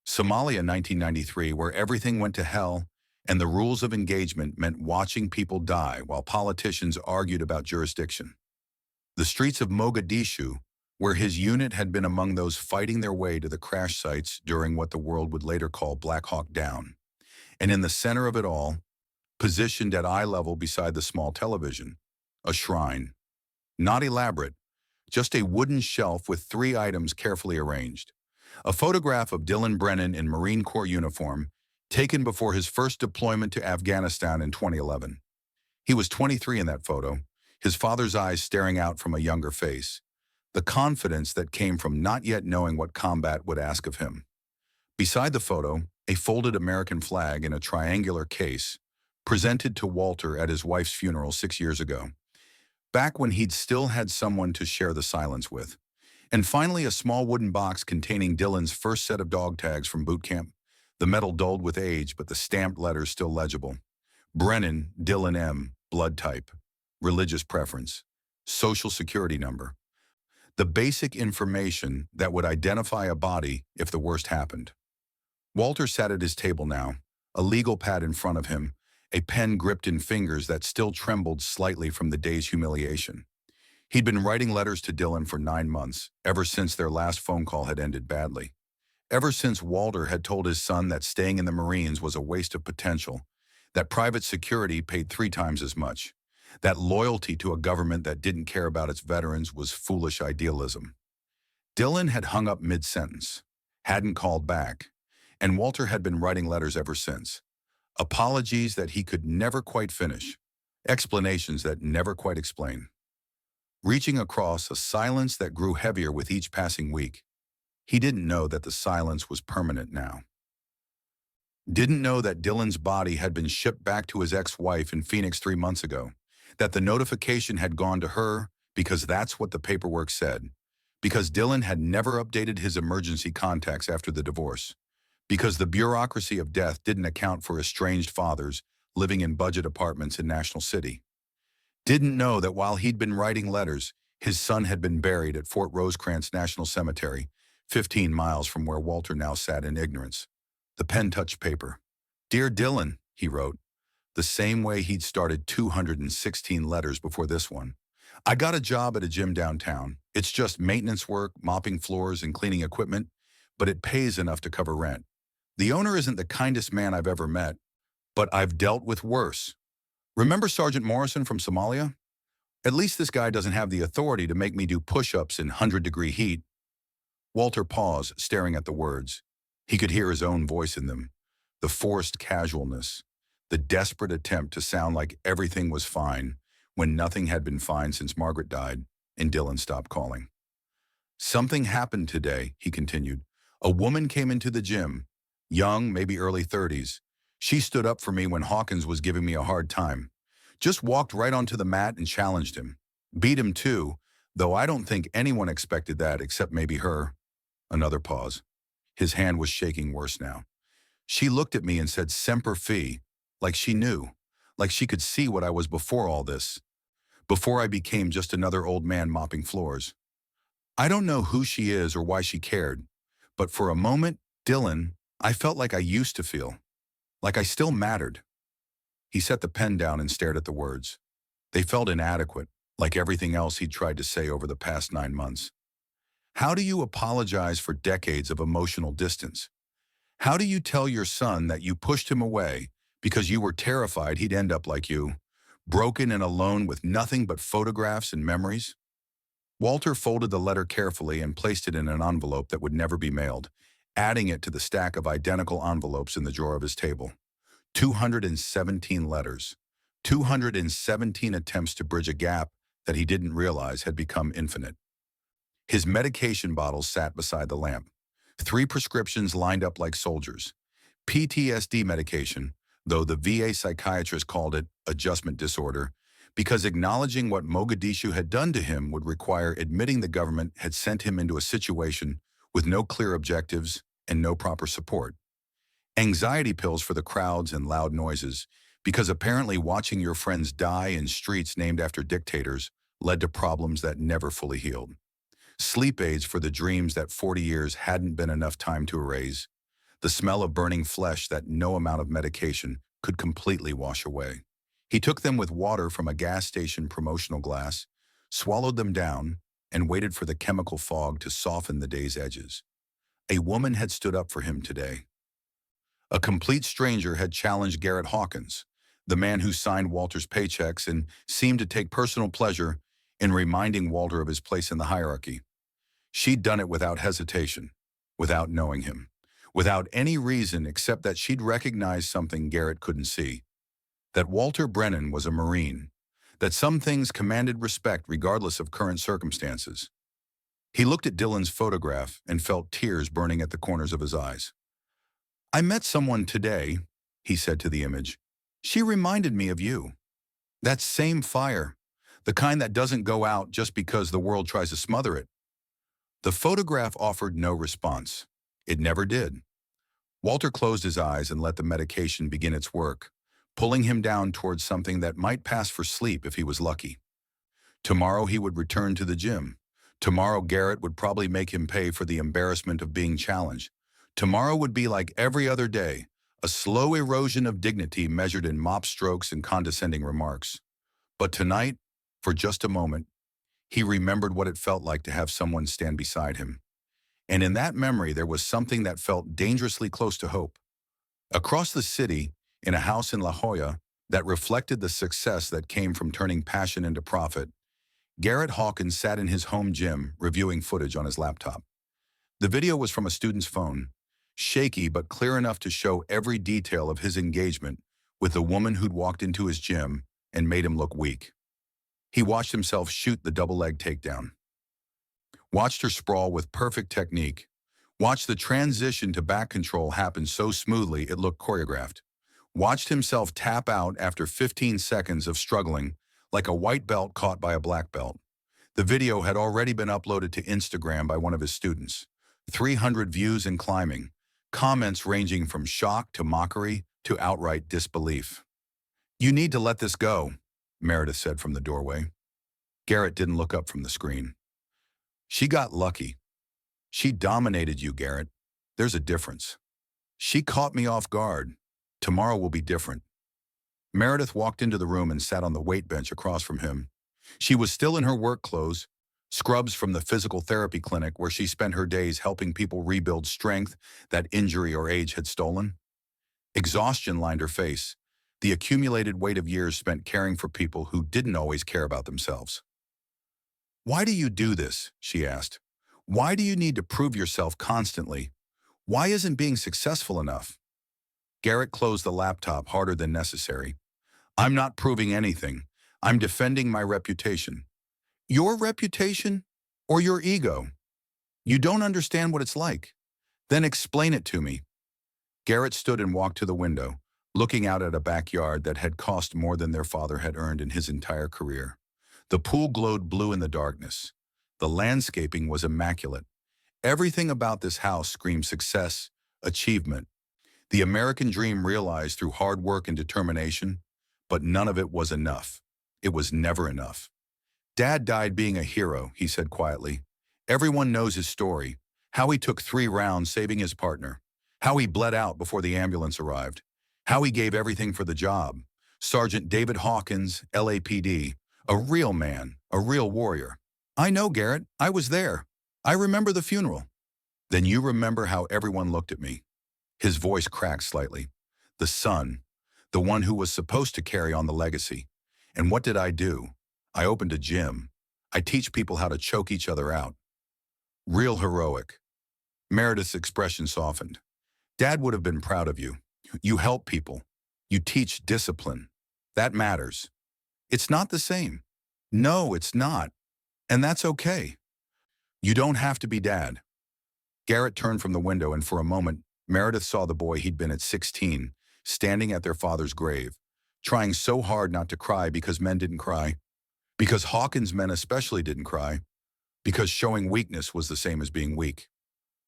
Somalia, 1993, where everything went to hell and the rules of engagement meant watching people die while politicians argued about jurisdiction. The streets of Mogadishu, where his unit had been among those fighting their way to the crash sites during what the world would later call Black Hawk Down. And in the center of it all, positioned at eye level beside the small television, a shrine. Not elaborate, just a wooden shelf with 3 items carefully arranged. A photograph of Dylan Brennan in Marine Corps uniform, taken before his first deployment to Afghanistan in 2011. He was 23 in that photo, his father's eyes staring out from a younger face. The confidence that came from not yet knowing what combat would ask of him. Beside the photo, a folded American flag in a triangular case, presented to Walter at his wife's funeral 6 years ago, back when he'd still had someone to share the silence with. And finally, a small wooden box containing Dylan's first set of dog tags from boot camp, the metal dulled with age but the stamped letters still legible. Brennan, Dylan M., blood type, religious preference, social security number. The basic information that would identify a body if the worst happened. Walter sat at his table now, a legal pad in front of him, a pen gripped in fingers that still trembled slightly from the day's humiliation. He'd been writing letters to Dylan for 9 months, ever since their last phone call had ended badly. Ever since Walter had told his son that staying in the Marines was a waste of potential, that private security paid 3 times as much, that loyalty to a government that didn't care about its veterans was foolish idealism. Dylan had hung up mid-sentence. hadn't called back, and Walter had been writing letters ever since. Apologies that he could never quite finish. Explanations that never quite explain. Reaching across a silence that grew heavier with each passing week. He didn't know that the silence was permanent now. Didn't know that Dylan's body had been shipped back to his ex-wife in Phoenix 3 months ago. That the notification had gone to her because that's what the paperwork said. Because Dylan had never updated his emergency contacts after the divorce. Because the bureaucracy of death didn't account for estranged fathers living in budget apartments in National City. Didn't know that while he'd been writing letters, his son had been buried at Fort Rosecrans National Cemetery, 15 miles from where Walter now sat in ignorance. The pen touched paper. "Dear Dylan," he wrote, the same way he'd started 216 letters before this one. "I got a job at a gym downtown. It's just maintenance work, mopping floors and cleaning equipment, but it pays enough to cover rent. The owner isn't the kindest man I've ever met, but I've dealt with worse. Remember Sergeant Morrison from Somalia? At least this guy doesn't have the authority to make me do push-ups in 100-degree heat." Walter paused, staring at the words. He could hear his own voice in them, the forced casualness, the desperate attempt to sound like everything was fine when nothing had been fine since Margaret died and Dylan stopped calling. "Something happened today," he continued. "A woman came into the gym, young, maybe early 30s. She stood up for me when Hawkins was giving me a hard time. Just walked right onto the mat and challenged him. Beat him too, though I don't think anyone expected that except maybe her." Another pause. His hand was shaking worse now. "She looked at me and said, 'Semper Fi,' like she knew, like she could see what I was before all this, before I became just another old man mopping floors. I don't know who she is or why she cared, but for a moment, Dylan, I felt like I used to feel, like I still mattered." He set the pen down and stared at the words. They felt inadequate, like everything else he'd tried to say over the past 9 months. How do you apologize for decades of emotional distance? How do you tell your son that you pushed him away because you were terrified he'd end up like you, broken and alone with nothing but photographs and memories? Walter folded the letter carefully and placed it in an envelope that would never be mailed, adding it to the stack of identical envelopes in the drawer of his table. 217 letters. 217 attempts to bridge a gap that he didn't realize had become infinite. His medication bottles sat beside the lamp. 3 prescriptions lined up like soldiers. PTSD medication, though the VA psychiatrist called it adjustment disorder, because acknowledging what Mogadishu had done to him would require admitting the government had sent him into a situation with no clear objectives and no proper support. Anxiety pills for the crowds and loud noises, because apparently watching your friends die in streets named after dictators led to problems that never fully healed. Sleep aids for the dreams that 40 years hadn't been enough time to erase. The smell of burning flesh that no amount of medication could completely wash away. He took them with water from a gas station promotional glass, swallowed them down, and waited for the chemical fog to soften the day's edges. A woman had stood up for him today. A complete stranger had challenged Garrett Hawkins, the man who signed Walter's paychecks and seemed to take personal pleasure in reminding Walter of his place in the hierarchy. She'd done it without hesitation, without knowing him, without any reason except that she'd recognized something Garrett couldn't see. That Walter Brennan was a Marine, that some things commanded respect regardless of current circumstances. He looked at Dylan's photograph and felt tears burning at the corners of his eyes. "I met someone today," he said to the image. "She reminded me of you. That same fire, the kind that doesn't go out just because the world tries to smother it." The photograph offered no response. It never did. Walter closed his eyes and let the medication begin its work, pulling him down towards something that might pass for sleep if he was lucky. Tomorrow he would return to the gym. Tomorrow Garrett would probably make him pay for the embarrassment of being challenged. Tomorrow would be like every other day, a slow erosion of dignity measured in mop strokes and condescending remarks. But tonight, for just a moment, he remembered what it felt like to have someone stand beside him. And in that memory there was something that felt dangerously close to hope. Across the city, in a house in La Jolla that reflected the success that came from turning passion into profit, Garrett Hawkins sat in his home gym reviewing footage on his laptop. The video was from a student's phone, shaky but clear enough to show every detail of his engagement with the woman who'd walked into his gym and made him look weak. He watched himself shoot the double leg takedown, watched her sprawl with perfect technique, watched the transition to back control happen so smoothly it looked choreographed, watched himself tap out after 15 seconds of struggling like a white belt caught by a black belt. The video had already been uploaded to Instagram by one of his students. 300 views and climbing, comments ranging from shock to mockery to outright disbelief. "You need to let this go," Meredith said from the doorway. Garrett didn't look up from the screen. "She got lucky. She dominated you, Garrett. There's a difference. She caught me off guard. Tomorrow will be different." Meredith walked into the room and sat on the weight bench across from him. She was still in her work clothes, scrubs from the physical therapy clinic where she spent her days helping people rebuild strength that injury or age had stolen. Exhaustion lined her face, the accumulated weight of years spent caring for people who didn't always care about themselves. "Why do you do this?" she asked. "Why do you need to prove yourself constantly? Why isn't being successful enough?" Garrett closed the laptop harder than necessary. "I'm not proving anything. I'm defending my reputation." "Your reputation? Or your ego? You don't understand what it's like. Then explain it to me." Garrett stood and walked to the window, looking out at a backyard that had cost more than their father had earned in his entire career. The pool glowed blue in the darkness. The landscaping was immaculate. Everything about this house screamed success, achievement. The American dream realized through hard work and determination, but none of it was enough. It was never enough. "Dad died being a hero," he said quietly. "Everyone knows his story, how he took 3 rounds saving his partner, how he bled out before the ambulance arrived, how he gave everything for the job. Sergeant David Hawkins, LAPD, a real man, a real warrior." "I know, Garrett. I was there. I remember the funeral." "Then you remember how everyone looked at me." His voice cracked slightly. "The son, the one who was supposed to carry on the legacy. And what did I do? I opened a gym. I teach people how to choke each other out." "Real heroic." Meredith's expression softened. "Dad would have been proud of you. You help people. You teach discipline. That matters." "It's not the same." "No, it's not. And that's okay. You don't have to be Dad." Garrett turned from the window, and for a moment, Meredith saw the boy he'd been at 16, standing at their father's grave, trying so hard not to cry because men didn't cry, because Hawkins men especially didn't cry, because showing weakness was the same as being weak.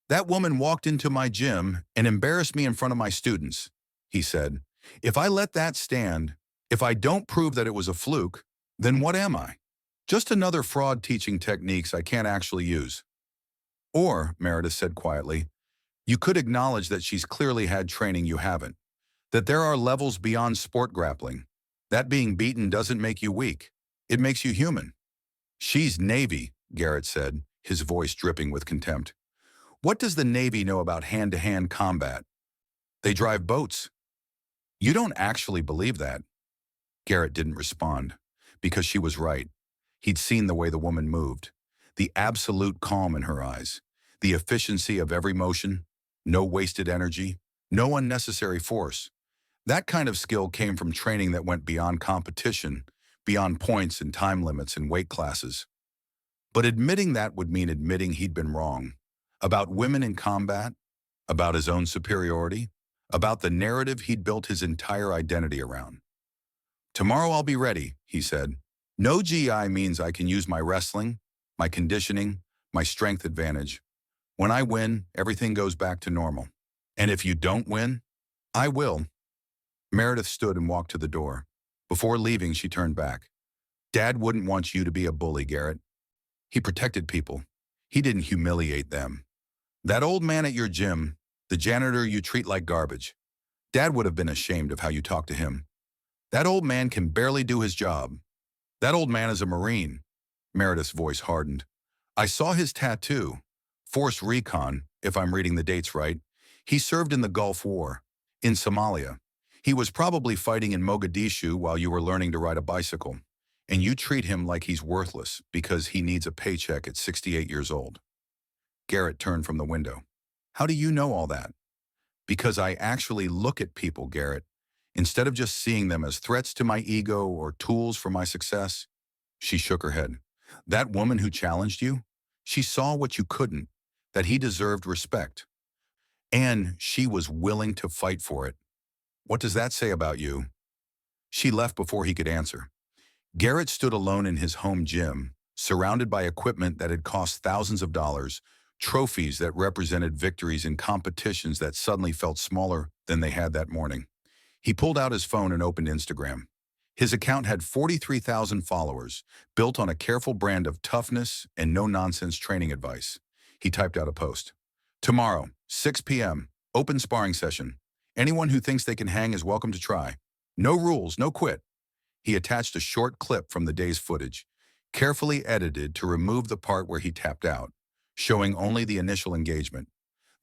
"That woman walked into my gym and embarrassed me in front of my students," he said. "If I let that stand, if I don't prove that it was a fluke, then what am I? Just another fraud teaching techniques I can't actually use." "Or," Meredith said quietly, "you could acknowledge that she's clearly had training you haven't, that there are levels beyond sport grappling. That being beaten doesn't make you weak. It makes you human." "She's Navy," Garrett said, his voice dripping with contempt. "What does the Navy know about hand-to-hand combat? They drive boats." "You don't actually believe that." Garrett didn't respond, because she was right. He'd seen the way the woman moved, the absolute calm in her eyes, the efficiency of every motion, no wasted energy, no unnecessary force. That kind of skill came from training that went beyond competition, beyond points and time limits and weight classes. But admitting that would mean admitting he'd been wrong. About women in combat, about his own superiority, about the narrative he'd built his entire identity around. "Tomorrow I'll be ready," he said. "No GI means I can use my wrestling, my conditioning, my strength advantage. When I win, everything goes back to normal. And if you don't win, I will." Meredith stood and walked to the door. Before leaving, she turned back. "Dad wouldn't want you to be a bully, Garrett. He protected people. He didn't humiliate them. That old man at your gym, the janitor you treat like garbage, Dad would have been ashamed of how you talk to him. That old man can barely do his job. That old man is a Marine." Meredith's voice hardened. "I saw his tattoo. Force Recon, if I'm reading the dates right. He served in the Gulf War, in Somalia. He was probably fighting in Mogadishu while you were learning to ride a bicycle. And you treat him like he's worthless because he needs a paycheck at 68 years old." Garrett turned from the window. How do you know all that? Because I actually look at people, Garrett, instead of just seeing them as threats to my ego or tools for my success. She shook her head. That woman who challenged you, she saw what you couldn't, that he deserved respect. And she was willing to fight for it. What does that say about you? She left before he could answer. Garrett stood alone in his home gym, surrounded by equipment that had cost thousands of dollars, trophies that represented victories in competitions that suddenly felt smaller than they had that morning. He pulled out his phone and opened Instagram. His account had 43,000 followers, built on a careful brand of toughness and no-nonsense training advice. He typed out a post. Tomorrow, 6 p.m., open sparring session. Anyone who thinks they can hang is welcome to try. No rules, no quit. He attached a short clip from the day's footage, carefully edited to remove the part where he tapped out, showing only the initial engagement.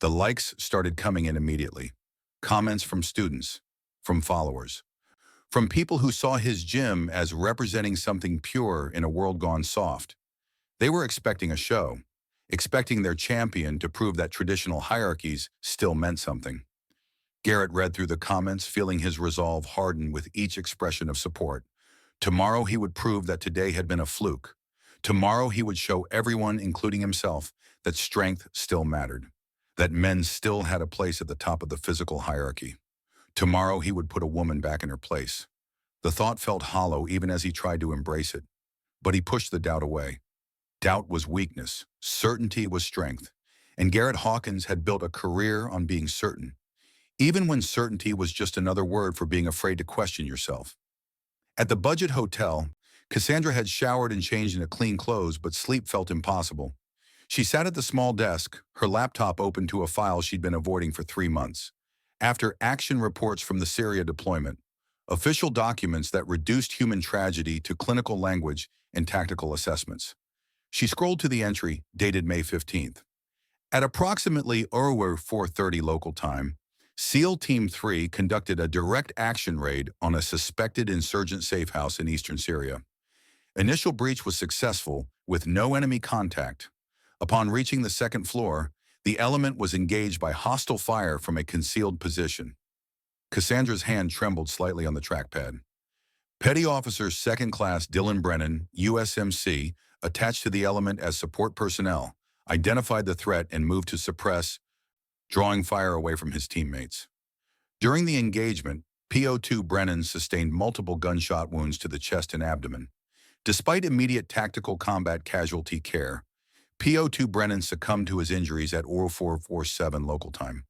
The likes started coming in immediately. Comments from students, from followers, from people who saw his gym as representing something pure in a world gone soft. They were expecting a show, expecting their champion to prove that traditional hierarchies still meant something. Garrett read through the comments, feeling his resolve harden with each expression of support. Tomorrow he would prove that today had been a fluke. Tomorrow he would show everyone, including himself, that strength still mattered, that men still had a place at the top of the physical hierarchy. Tomorrow he would put a woman back in her place. The thought felt hollow even as he tried to embrace it, but he pushed the doubt away. Doubt was weakness, certainty was strength, and Garrett Hawkins had built a career on being certain, even when certainty was just another word for being afraid to question yourself. At the budget hotel, Cassandra had showered and changed into clean clothes, but sleep felt impossible. She sat at the small desk, her laptop open to a file she'd been avoiding for 3 months. After action reports from the Syria deployment, official documents that reduced human tragedy to clinical language and tactical assessments. She scrolled to the entry, dated May 15th. At approximately 4:30 local time, SEAL Team 3 conducted a direct action raid on a suspected insurgent safe house in eastern Syria. Initial breach was successful, with no enemy contact. Upon reaching the second floor, the element was engaged by hostile fire from a concealed position. Cassandra's hand trembled slightly on the trackpad. Petty Officer Second Class Dylan Brennan, USMC, attached to the element as support personnel, identified the threat and moved to suppress, drawing fire away from his teammates. During the engagement, PO2 Brennan sustained multiple gunshot wounds to the chest and abdomen. Despite immediate tactical combat casualty care, PO2 Brennan succumbed to his injuries at 0447 local time.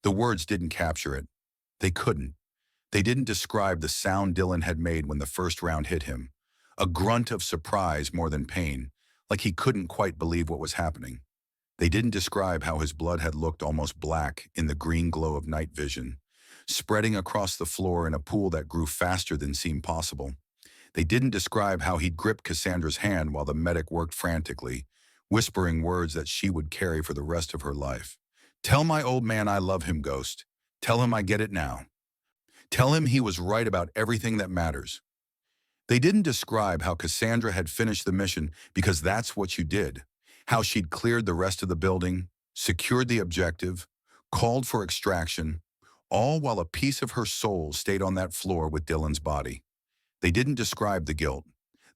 The words didn't capture it. They couldn't. They didn't describe the sound Dylan had made when the first round hit him. A grunt of surprise more than pain, like he couldn't quite believe what was happening. They didn't describe how his blood had looked almost black in the green glow of night vision, spreading across the floor in a pool that grew faster than seemed possible. They didn't describe how he'd gripped Cassandra's hand while the medic worked frantically, whispering words that she would carry for the rest of her life. Tell my old man I love him, Ghost. Tell him I get it now. Tell him he was right about everything that matters. They didn't describe how Cassandra had finished the mission because that's what you did, how she'd cleared the rest of the building, secured the objective, called for extraction, all while a piece of her soul stayed on that floor with Dylan's body. They didn't describe the guilt,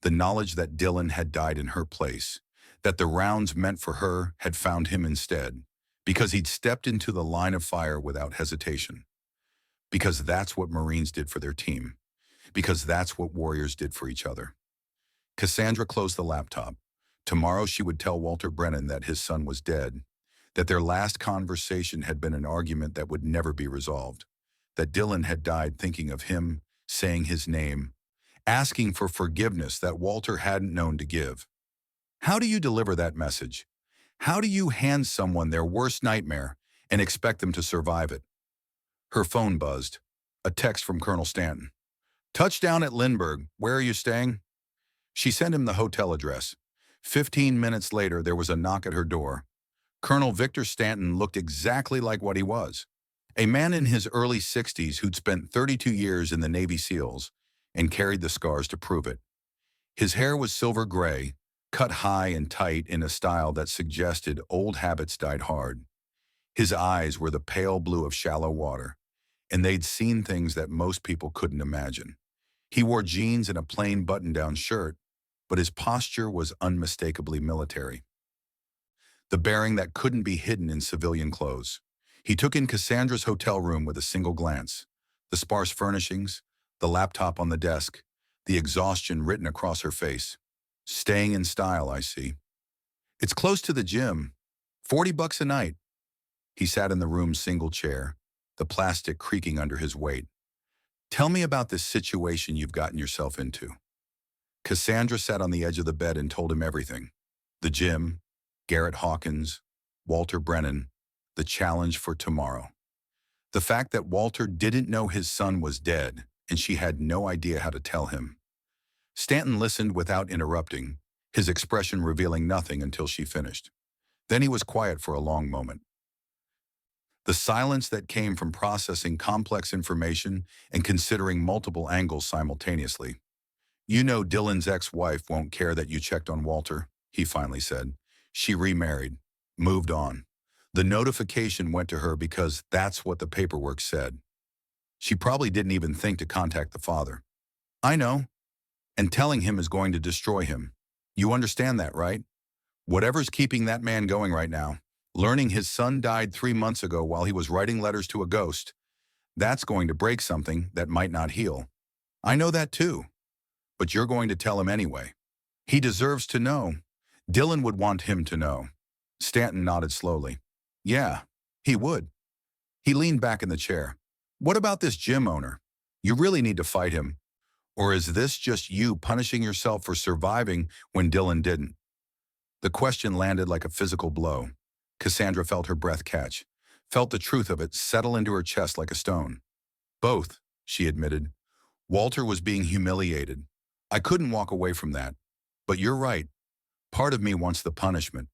the knowledge that Dylan had died in her place, that the rounds meant for her had found him instead, because he'd stepped into the line of fire without hesitation. Because that's what Marines did for their team. Because that's what warriors did for each other. Cassandra closed the laptop. Tomorrow she would tell Walter Brennan that his son was dead, that their last conversation had been an argument that would never be resolved, that Dylan had died thinking of him, saying his name, asking for forgiveness that Walter hadn't known to give. How do you deliver that message? How do you hand someone their worst nightmare and expect them to survive it? Her phone buzzed. A text from Colonel Stanton. Touchdown at Lindbergh. Where are you staying? She sent him the hotel address. 15 minutes later, there was a knock at her door. Colonel Victor Stanton looked exactly like what he was. A man in his early 60s who'd spent 32 years in the Navy SEALs and carried the scars to prove it. His hair was silver gray, cut high and tight in a style that suggested old habits died hard. His eyes were the pale blue of shallow water, and they'd seen things that most people couldn't imagine. He wore jeans and a plain button-down shirt, but his posture was unmistakably military. The bearing that couldn't be hidden in civilian clothes. He took in Cassandra's hotel room with a single glance. The sparse furnishings, the laptop on the desk, the exhaustion written across her face. Staying in style, I see. It's close to the gym. $40 a night. He sat in the room's single chair, the plastic creaking under his weight. Tell me about this situation you've gotten yourself into. Cassandra sat on the edge of the bed and told him everything. The gym, Garrett Hawkins, Walter Brennan, the challenge for tomorrow. The fact that Walter didn't know his son was dead and she had no idea how to tell him. Stanton listened without interrupting, his expression revealing nothing until she finished. Then he was quiet for a long moment. The silence that came from processing complex information and considering multiple angles simultaneously. You know Dylan's ex-wife won't care that you checked on Walter, he finally said. She remarried, moved on. The notification went to her because that's what the paperwork said. She probably didn't even think to contact the father. I know. And telling him is going to destroy him. You understand that, right? Whatever's keeping that man going right now, learning his son died 3 months ago while he was writing letters to a ghost, that's going to break something that might not heal. I know that too. But you're going to tell him anyway. He deserves to know. Dylan would want him to know. Stanton nodded slowly. Yeah, he would. He leaned back in the chair. What about this gym owner? You really need to fight him. Or is this just you punishing yourself for surviving when Dylan didn't? The question landed like a physical blow. Cassandra felt her breath catch, felt the truth of it settle into her chest like a stone. Both, she admitted. Walter was being humiliated. I couldn't walk away from that. But you're right. Part of me wants the punishment,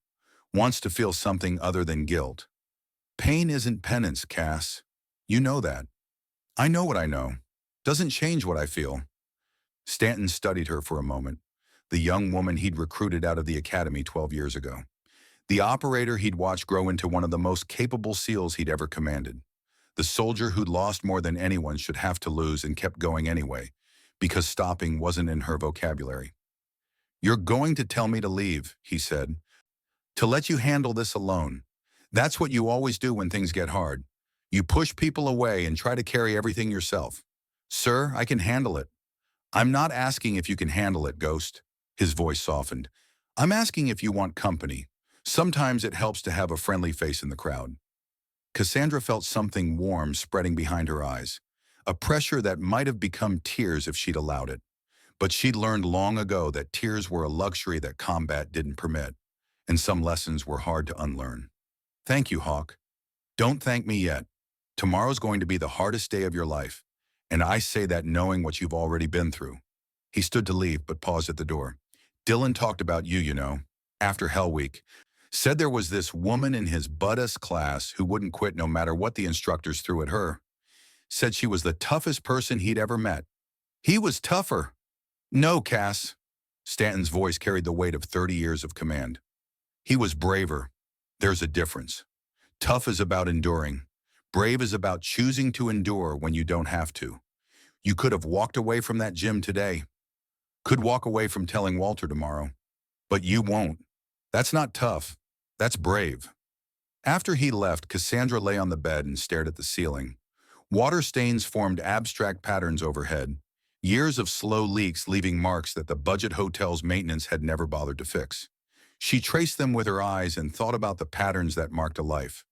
wants to feel something other than guilt. Pain isn't penance, Cass. You know that. I know what I know. Doesn't change what I feel. Stanton studied her for a moment, the young woman he'd recruited out of the academy 12 years ago. The operator he'd watched grow into one of the most capable SEALs he'd ever commanded. The soldier who'd lost more than anyone should have to lose and kept going anyway, because stopping wasn't in her vocabulary. You're going to tell me to leave, he said. To let you handle this alone. That's what you always do when things get hard. You push people away and try to carry everything yourself. Sir, I can handle it. I'm not asking if you can handle it, Ghost. His voice softened. I'm asking if you want company. Sometimes it helps to have a friendly face in the crowd. Cassandra felt something warm spreading behind her eyes, a pressure that might have become tears if she'd allowed it. But she'd learned long ago that tears were a luxury that combat didn't permit, and some lessons were hard to unlearn. Thank you, Hawk. Don't thank me yet. Tomorrow's going to be the hardest day of your life, and I say that knowing what you've already been through. He stood to leave, but paused at the door. Dylan talked about you, you know, after Hell Week. Said there was this woman in his Buddhist class who wouldn't quit no matter what the instructors threw at her. Said she was the toughest person he'd ever met. He was tougher. No, Cass. Stanton's voice carried the weight of 30 years of command. He was braver. There's a difference. Tough is about enduring. Brave is about choosing to endure when you don't have to. You could have walked away from that gym today. Could walk away from telling Walter tomorrow. But you won't. That's not tough. That's brave. After he left, Cassandra lay on the bed and stared at the ceiling. Water stains formed abstract patterns overhead, years of slow leaks leaving marks that the budget hotel's maintenance had never bothered to fix. She traced them with her eyes and thought about the patterns that marked a life.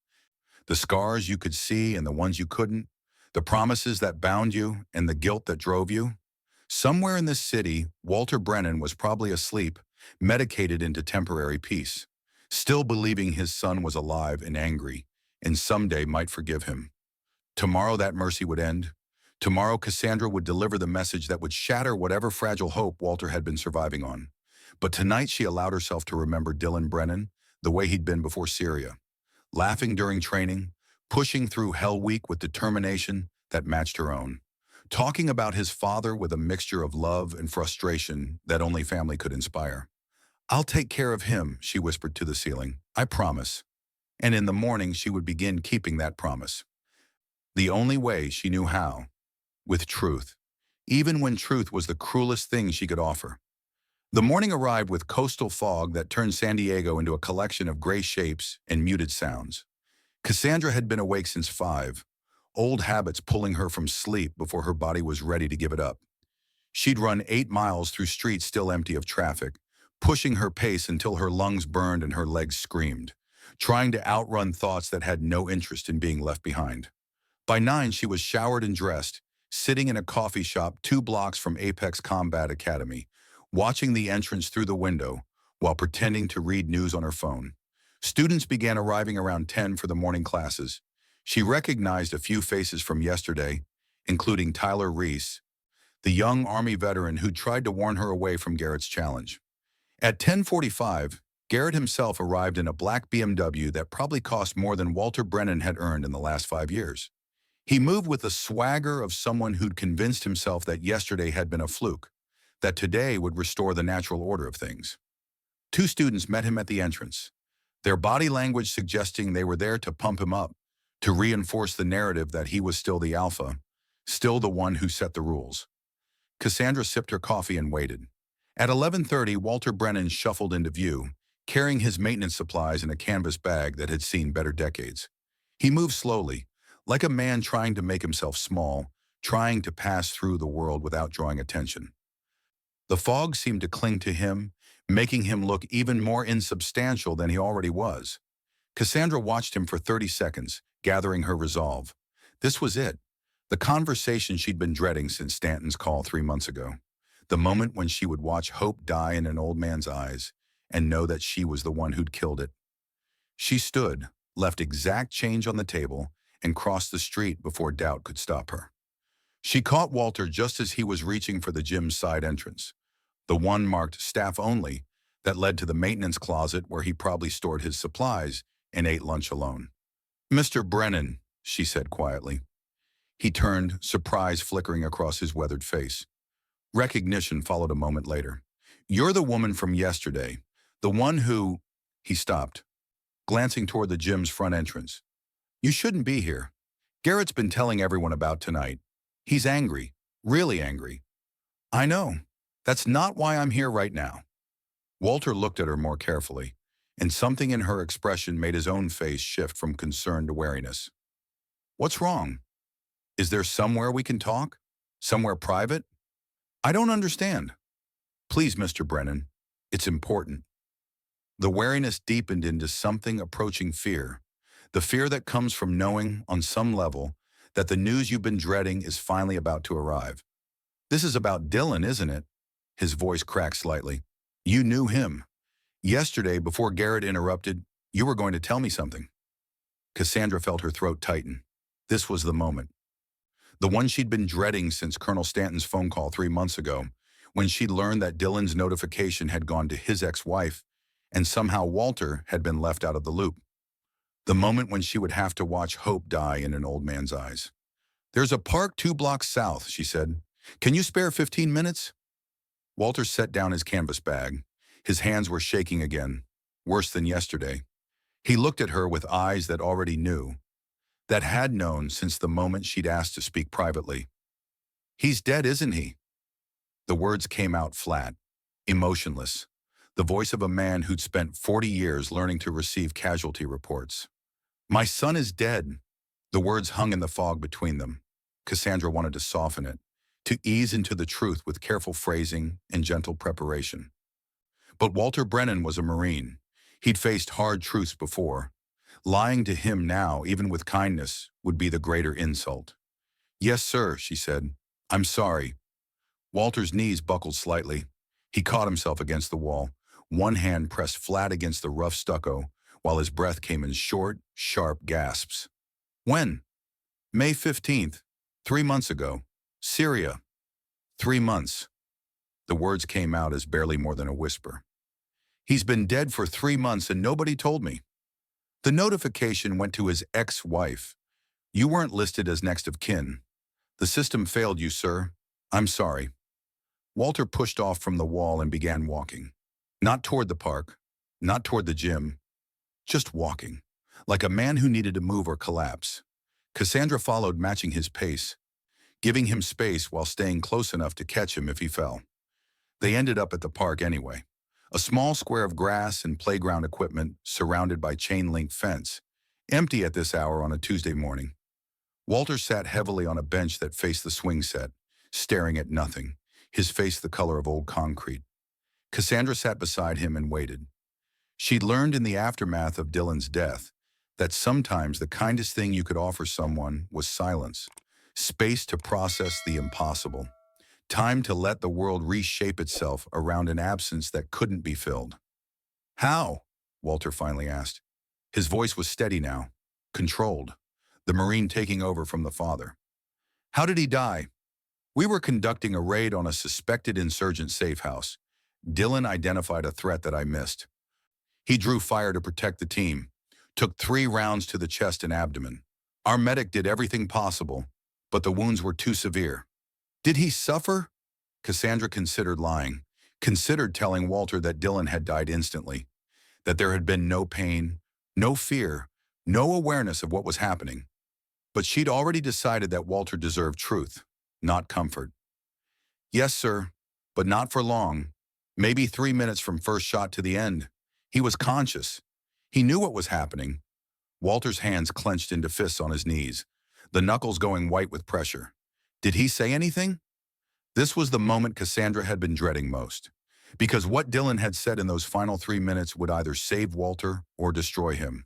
The scars you could see and the ones you couldn't, the promises that bound you and the guilt that drove you. Somewhere in this city, Walter Brennan was probably asleep, medicated into temporary peace, still believing his son was alive and angry, and someday might forgive him. Tomorrow that mercy would end. Tomorrow Cassandra would deliver the message that would shatter whatever fragile hope Walter had been surviving on. But tonight she allowed herself to remember Dylan Brennan the way he'd been before Syria, laughing during training, pushing through Hell Week with determination that matched her own, talking about his father with a mixture of love and frustration that only family could inspire. "I'll take care of him," she whispered to the ceiling. "I promise." And in the morning she would begin keeping that promise. The only way she knew how, with truth, even when truth was the cruelest thing she could offer. The morning arrived with coastal fog that turned San Diego into a collection of gray shapes and muted sounds. Cassandra had been awake since 5, old habits pulling her from sleep before her body was ready to give it up. She'd run 8 miles through streets still empty of traffic, pushing her pace until her lungs burned and her legs screamed, trying to outrun thoughts that had no interest in being left behind. By 9, she was showered and dressed, sitting in a coffee shop 2 blocks from Apex Combat Academy, watching the entrance through the window while pretending to read news on her phone. Students began arriving around 10 for the morning classes. She recognized a few faces from yesterday, including Tyler Reese, the young Army veteran who tried to warn her away from Garrett's challenge. At 10:45, Garrett himself arrived in a black BMW that probably cost more than Walter Brennan had earned in the last 5 years. He moved with the swagger of someone who'd convinced himself that yesterday had been a fluke, that today would restore the natural order of things. 2 students met him at the entrance, their body language suggesting they were there to pump him up, to reinforce the narrative that he was still the alpha, still the one who set the rules. Cassandra sipped her coffee and waited. At 11:30, Walter Brennan shuffled into view, carrying his maintenance supplies in a canvas bag that had seen better decades. He moved slowly, like a man trying to make himself small, trying to pass through the world without drawing attention. The fog seemed to cling to him, making him look even more insubstantial than he already was. Cassandra watched him for 30 seconds, gathering her resolve. This was it, the conversation she'd been dreading since Stanton's call 3 months ago. The moment when she would watch hope die in an old man's eyes and know that she was the one who'd killed it. She stood, left exact change on the table, and crossed the street before doubt could stop her. She caught Walter just as he was reaching for the gym's side entrance, the one marked staff only that led to the maintenance closet where he probably stored his supplies and ate lunch alone. "Mr. Brennan," she said quietly. He turned, surprise flickering across his weathered face. Recognition followed a moment later. "You're the woman from yesterday, the one who—" He stopped, glancing toward the gym's front entrance. "You shouldn't be here. Garrett's been telling everyone about tonight. He's angry, really angry." "I know. That's not why I'm here right now." Walter looked at her more carefully, and something in her expression made his own face shift from concern to wariness. "What's wrong? Is there somewhere we can talk? Somewhere private? I don't understand." "Please, Mr. Brennan. It's important." The wariness deepened into something approaching fear, the fear that comes from knowing, on some level, that the news you've been dreading is finally about to arrive. "This is about Dylan, isn't it?" His voice cracked slightly. "You knew him. Yesterday, before Garrett interrupted, you were going to tell me something." Cassandra felt her throat tighten. This was the moment. The one she'd been dreading since Colonel Stanton's phone call 3 months ago, when she'd learned that Dylan's notification had gone to his ex-wife, and somehow Walter had been left out of the loop. The moment when she would have to watch hope die in an old man's eyes. "There's a park 2 blocks south," she said. "Can you spare 15 minutes? Walter set down his canvas bag. His hands were shaking again, worse than yesterday. He looked at her with eyes that already knew, that had known since the moment she'd asked to speak privately. "He's dead, isn't he?" The words came out flat, emotionless, the voice of a man who'd spent 40 years learning to receive casualty reports. "My son is dead." The words hung in the fog between them. Cassandra wanted to soften it, to ease into the truth with careful phrasing and gentle preparation. But Walter Brennan was a Marine. He'd faced hard truths before. Lying to him now, even with kindness, would be the greater insult. "Yes, sir," she said. "I'm sorry." Walter's knees buckled slightly. He caught himself against the wall, one hand pressed flat against the rough stucco, while his breath came in short, sharp gasps. "When?" "May 15th, 3 months ago. Syria. 3 months. The words came out as barely more than a whisper. "He's been dead for 3 months and nobody told me." The notification went to his ex-wife. "You weren't listed as next of kin. The system failed you, sir. I'm sorry." Walter pushed off from the wall and began walking. Not toward the park, not toward the gym, just walking, like a man who needed to move or collapse. Cassandra followed, matching his pace, giving him space while staying close enough to catch him if he fell. They ended up at the park anyway, a small square of grass and playground equipment surrounded by chain-link fence, empty at this hour on a Tuesday morning. Walter sat heavily on a bench that faced the swing set, staring at nothing, his face the color of old concrete. Cassandra sat beside him and waited. She'd learned in the aftermath of Dylan's death that sometimes the kindest thing you could offer someone was silence, space to process the impossible, time to let the world reshape itself around an absence that couldn't be filled. "How?" Walter finally asked. His voice was steady now, controlled, the Marine taking over from the father. "How did he die?" "We were conducting a raid on a suspected insurgent safe house. Dylan identified a threat that I missed. He drew fire to protect the team, took 3 rounds to the chest and abdomen. Our medic did everything possible, but the wounds were too severe." "Did he suffer?" Cassandra considered lying, considered telling Walter that Dylan had died instantly, that there had been no pain, no fear, no awareness of what was happening. But she'd already decided that Walter deserved truth, not comfort. "Yes, sir, but not for long. Maybe 3 minutes from first shot to the end. He was conscious. He knew what was happening." Walter's hands clenched into fists on his knees, the knuckles going white with pressure. "Did he say anything?" This was the moment Cassandra had been dreading most, because what Dylan had said in those final 3 minutes would either save Walter or destroy him,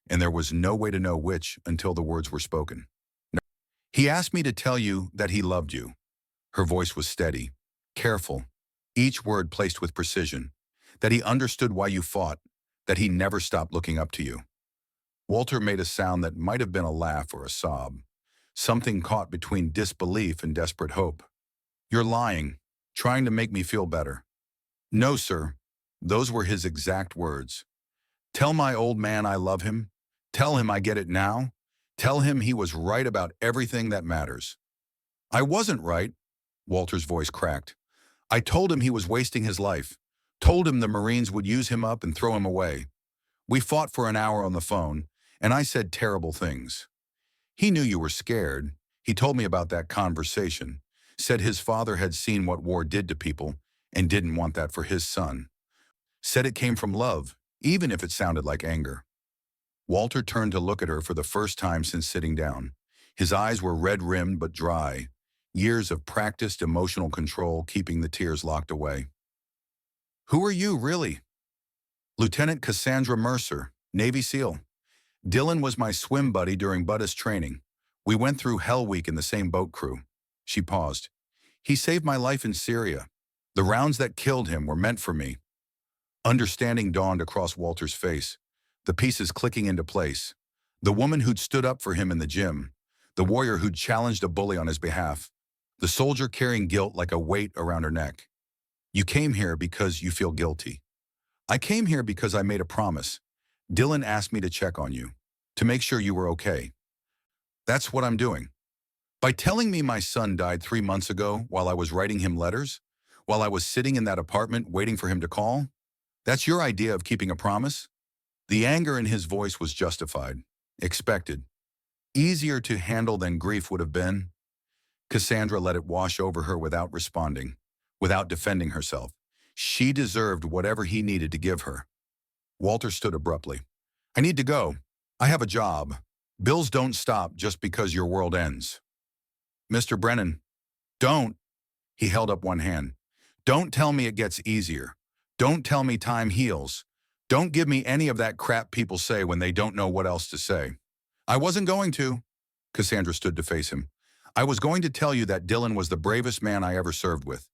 and there was no way to know which until the words were spoken. "No. He asked me to tell you that he loved you." Her voice was steady, careful, each word placed with precision, "that he understood why you fought, that he never stopped looking up to you." Walter made a sound that might have been a laugh or a sob, something caught between disbelief and desperate hope. "You're lying, trying to make me feel better." "No, sir." Those were his exact words. "Tell my old man I love him. Tell him I get it now. Tell him he was right about everything that matters." "I wasn't right." Walter's voice cracked. "I told him he was wasting his life. Told him the Marines would use him up and throw him away. We fought for an hour on the phone, and I said terrible things. He knew you were scared. He told me about that conversation. Said his father had seen what war did to people and didn't want that for his son. Said it came from love, even if it sounded like anger." Walter turned to look at her for the first time since sitting down. His eyes were red-rimmed but dry, years of practiced emotional control keeping the tears locked away. "Who are you, really?" "Lieutenant Cassandra Mercer, Navy SEAL. Dylan was my swim buddy during Buddhist training. We went through Hell Week in the same boat crew." She paused. "He saved my life in Syria. The rounds that killed him were meant for me." Understanding dawned across Walter's face, the pieces clicking into place. The woman who'd stood up for him in the gym, the warrior who'd challenged a bully on his behalf, the soldier carrying guilt like a weight around her neck. "You came here because you feel guilty." "I came here because I made a promise. Dylan asked me to check on you, to make sure you were okay. That's what I'm doing." "By telling me my son died 3 months ago while I was writing him letters, while I was sitting in that apartment waiting for him to call? That's your idea of keeping a promise?" The anger in his voice was justified, expected, easier to handle than grief would have been. Cassandra let it wash over her without responding, without defending herself. She deserved whatever he needed to give her. Walter stood abruptly. "I need to go. I have a job. Bills don't stop just because your world ends." "Mr. Brennan, don't." He held up one hand. "Don't tell me it gets easier. Don't tell me time heals. Don't give me any of that crap people say when they don't know what else to say." "I wasn't going to." Cassandra stood to face him. "I was going to tell you that Dylan was the bravest man I ever served with.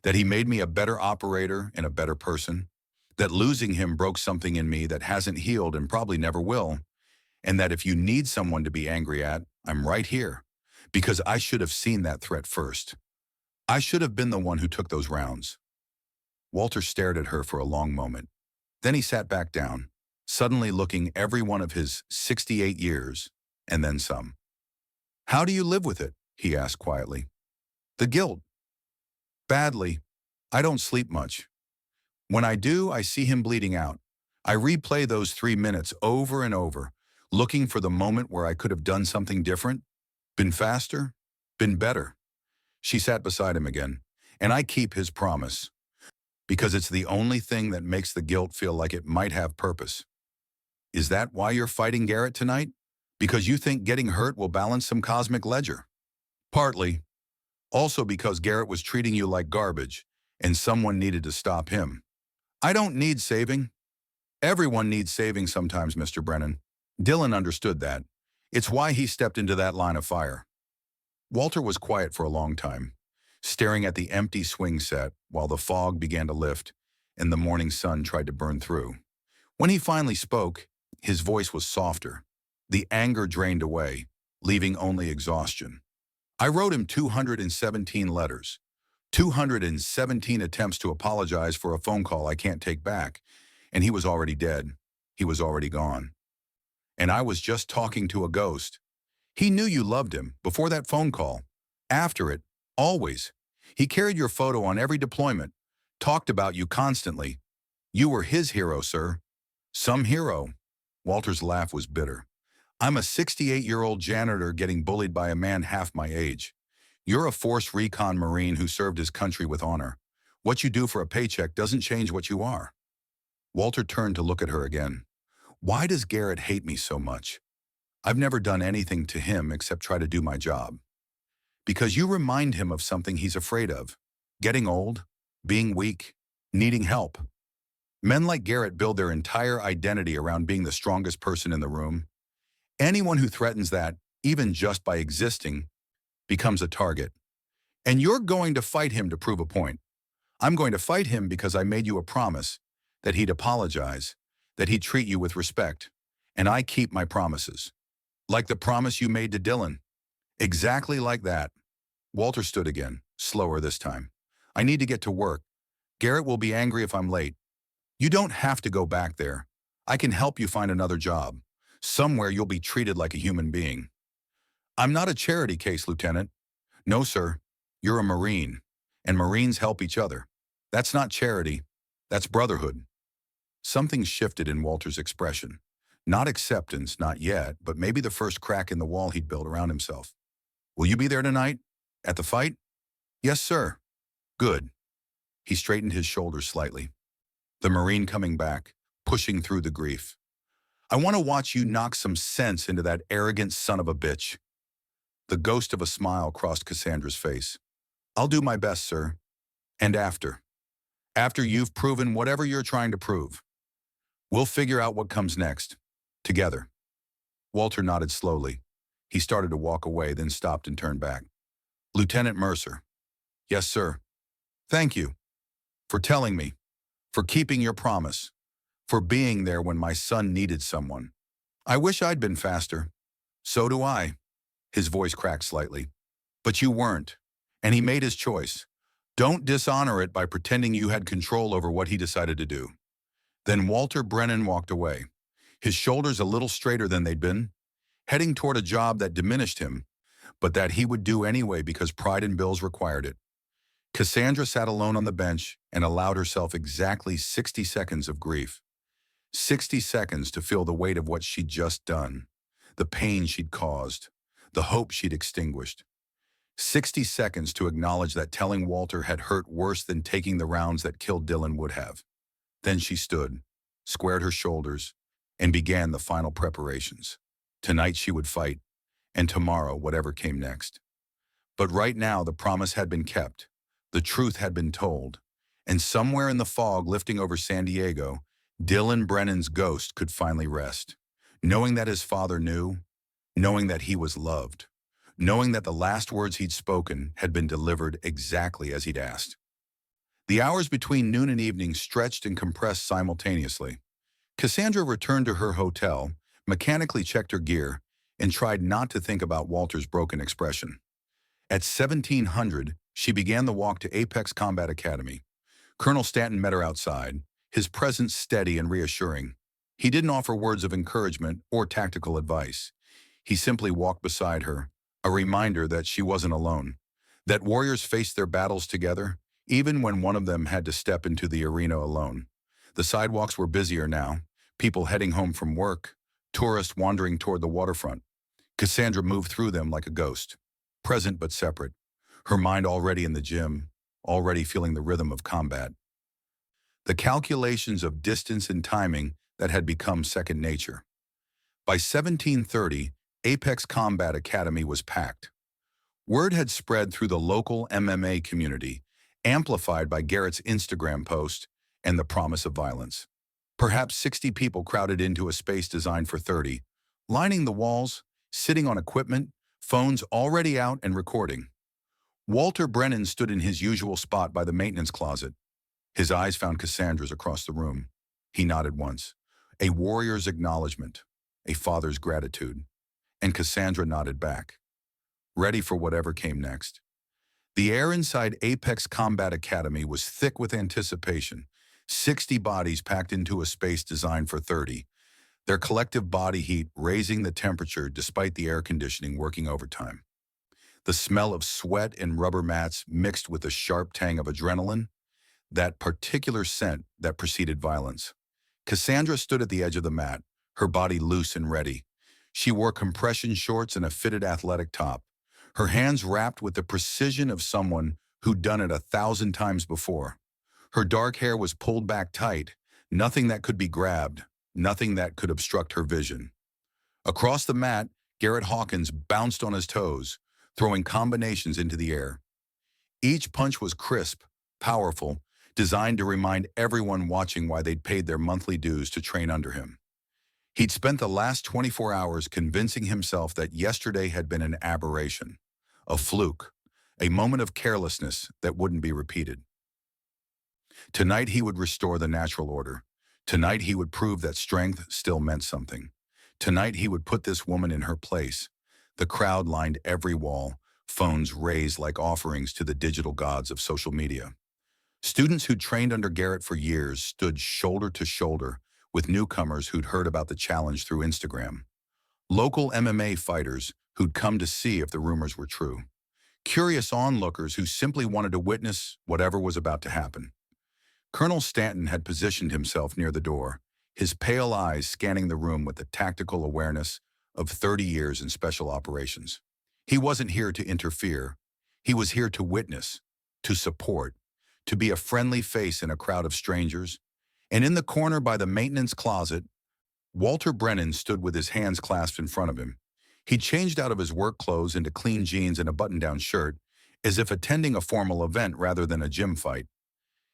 That he made me a better operator and a better person. That losing him broke something in me that hasn't healed and probably never will. And that if you need someone to be angry at, I'm right here. Because I should have seen that threat first. I should have been the one who took those rounds." Walter stared at her for a long moment. Then he sat back down, suddenly looking every one of his 68 years, and then some. "How do you live with it?" he asked quietly. "The guilt." "Badly. I don't sleep much." When I do, I see him bleeding out. I replay those 3 minutes over and over, looking for the moment where I could have done something different, been faster, been better. She sat beside him again, and I keep his promise, because it's the only thing that makes the guilt feel like it might have purpose. Is that why you're fighting Garrett tonight? Because you think getting hurt will balance some cosmic ledger? Partly. Also because Garrett was treating you like garbage, and someone needed to stop him. I don't need saving. Everyone needs saving sometimes, Mr. Brennan. Dylan understood that. It's why he stepped into that line of fire. Walter was quiet for a long time, staring at the empty swing set while the fog began to lift and the morning sun tried to burn through. When he finally spoke, his voice was softer. The anger drained away, leaving only exhaustion. I wrote him 217 letters, 217 attempts to apologize for a phone call I can't take back, and he was already dead. He was already gone. And I was just talking to a ghost. He knew you loved him before that phone call. After it, always. He carried your photo on every deployment, talked about you constantly. You were his hero, sir. Some hero. Walter's laugh was bitter. I'm a 68-year-old janitor getting bullied by a man half my age. You're a force recon Marine who served his country with honor. What you do for a paycheck doesn't change what you are. Walter turned to look at her again. Why does Garrett hate me so much? I've never done anything to him except try to do my job. Because you remind him of something he's afraid of. Getting old, being weak, needing help. Men like Garrett build their entire identity around being the strongest person in the room. Anyone who threatens that, even just by existing, becomes a target. And you're going to fight him to prove a point. I'm going to fight him because I made you a promise that he'd apologize, that he'd treat you with respect. And I keep my promises. Like the promise you made to Dylan. Exactly like that. Walter stood again, slower this time. I need to get to work. Garrett will be angry if I'm late. You don't have to go back there. I can help you find another job. Somewhere you'll be treated like a human being. I'm not a charity case, Lieutenant. No, sir. You're a Marine. And Marines help each other. That's not charity. That's brotherhood. Something shifted in Walter's expression. Not acceptance, not yet, but maybe the first crack in the wall he'd built around himself. Will you be there tonight? At the fight? Yes, sir. Good. He straightened his shoulders slightly. The Marine coming back, pushing through the grief. I want to watch you knock some sense into that arrogant son of a bitch. The ghost of a smile crossed Cassandra's face. I'll do my best, sir. And after you've proven whatever you're trying to prove, we'll figure out what comes next. Together. Walter nodded slowly. He started to walk away, then stopped and turned back. Lieutenant Mercer. Yes, sir. Thank you. For telling me. For keeping your promise. For being there when my son needed someone. I wish I'd been faster. So do I. His voice cracked slightly. But you weren't. And he made his choice. Don't dishonor it by pretending you had control over what he decided to do. Then Walter Brennan walked away, his shoulders a little straighter than they'd been, heading toward a job that diminished him, but that he would do anyway because pride and bills required it. Cassandra sat alone on the bench and allowed herself exactly 60 seconds of grief. 60 seconds to feel the weight of what she'd just done, the pain she'd caused, the hope she'd extinguished. 60 seconds to acknowledge that telling Walter had hurt worse than taking the rounds that killed Dylan would have. Then she stood, squared her shoulders, and began the final preparations. Tonight she would fight, and tomorrow whatever came next. But right now the promise had been kept, the truth had been told, and somewhere in the fog lifting over San Diego, Dylan Brennan's ghost could finally rest, knowing that his father knew, knowing that he was loved, knowing that the last words he'd spoken had been delivered exactly as he'd asked. The hours between noon and evening stretched and compressed simultaneously. Cassandra returned to her hotel, mechanically checked her gear, and tried not to think about Walter's broken expression. At 1700, she began the walk to Apex Combat Academy. Colonel Stanton met her outside, his presence steady and reassuring. He didn't offer words of encouragement or tactical advice. He simply walked beside her, a reminder that she wasn't alone, that warriors faced their battles together, even when one of them had to step into the arena alone. The sidewalks were busier now, people heading home from work, tourists wandering toward the waterfront. Cassandra moved through them like a ghost, present but separate, her mind already in the gym, already feeling the rhythm of combat. The calculations of distance and timing that had become second nature. By 1730, Apex Combat Academy was packed. Word had spread through the local MMA community, amplified by Garrett's Instagram post and the promise of violence. Perhaps 60 people crowded into a space designed for 30, lining the walls, sitting on equipment, phones already out and recording. Walter Brennan stood in his usual spot by the maintenance closet. His eyes found Cassandra's across the room. He nodded once. A warrior's acknowledgement, a father's gratitude. And Cassandra nodded back, ready for whatever came next. The air inside Apex Combat Academy was thick with anticipation. 60 bodies packed into a space designed for 30, their collective body heat raising the temperature despite the air conditioning working overtime. The smell of sweat and rubber mats mixed with the sharp tang of adrenaline, that particular scent that preceded violence. Cassandra stood at the edge of the mat, her body loose and ready. She wore compression shorts and a fitted athletic top, her hands wrapped with the precision of someone who'd done it 1,000 times before. Her dark hair was pulled back tight, nothing that could be grabbed, nothing that could obstruct her vision. Across the mat, Garrett Hawkins bounced on his toes, throwing combinations into the air. Each punch was crisp, powerful, designed to remind everyone watching why they'd paid their monthly dues to train under him. He'd spent the last 24 hours convincing himself that yesterday had been an aberration, a fluke, a moment of carelessness that wouldn't be repeated. Tonight he would restore the natural order. Tonight he would prove that strength still meant something. Tonight he would put this woman in her place. The crowd lined every wall, phones raised like offerings to the digital gods of social media. Students who'd trained under Garrett for years stood shoulder to shoulder with newcomers who'd heard about the challenge through Instagram. Local MMA fighters who'd come to see if the rumors were true. Curious onlookers who simply wanted to witness whatever was about to happen. Colonel Stanton had positioned himself near the door, his pale eyes scanning the room with the tactical awareness of 30 years in special operations. He wasn't here to interfere. He was here to witness, to support, to be a friendly face in a crowd of strangers. And in the corner by the maintenance closet, Walter Brennan stood with his hands clasped in front of him. He changed out of his work clothes into clean jeans and a button-down shirt, as if attending a formal event rather than a gym fight.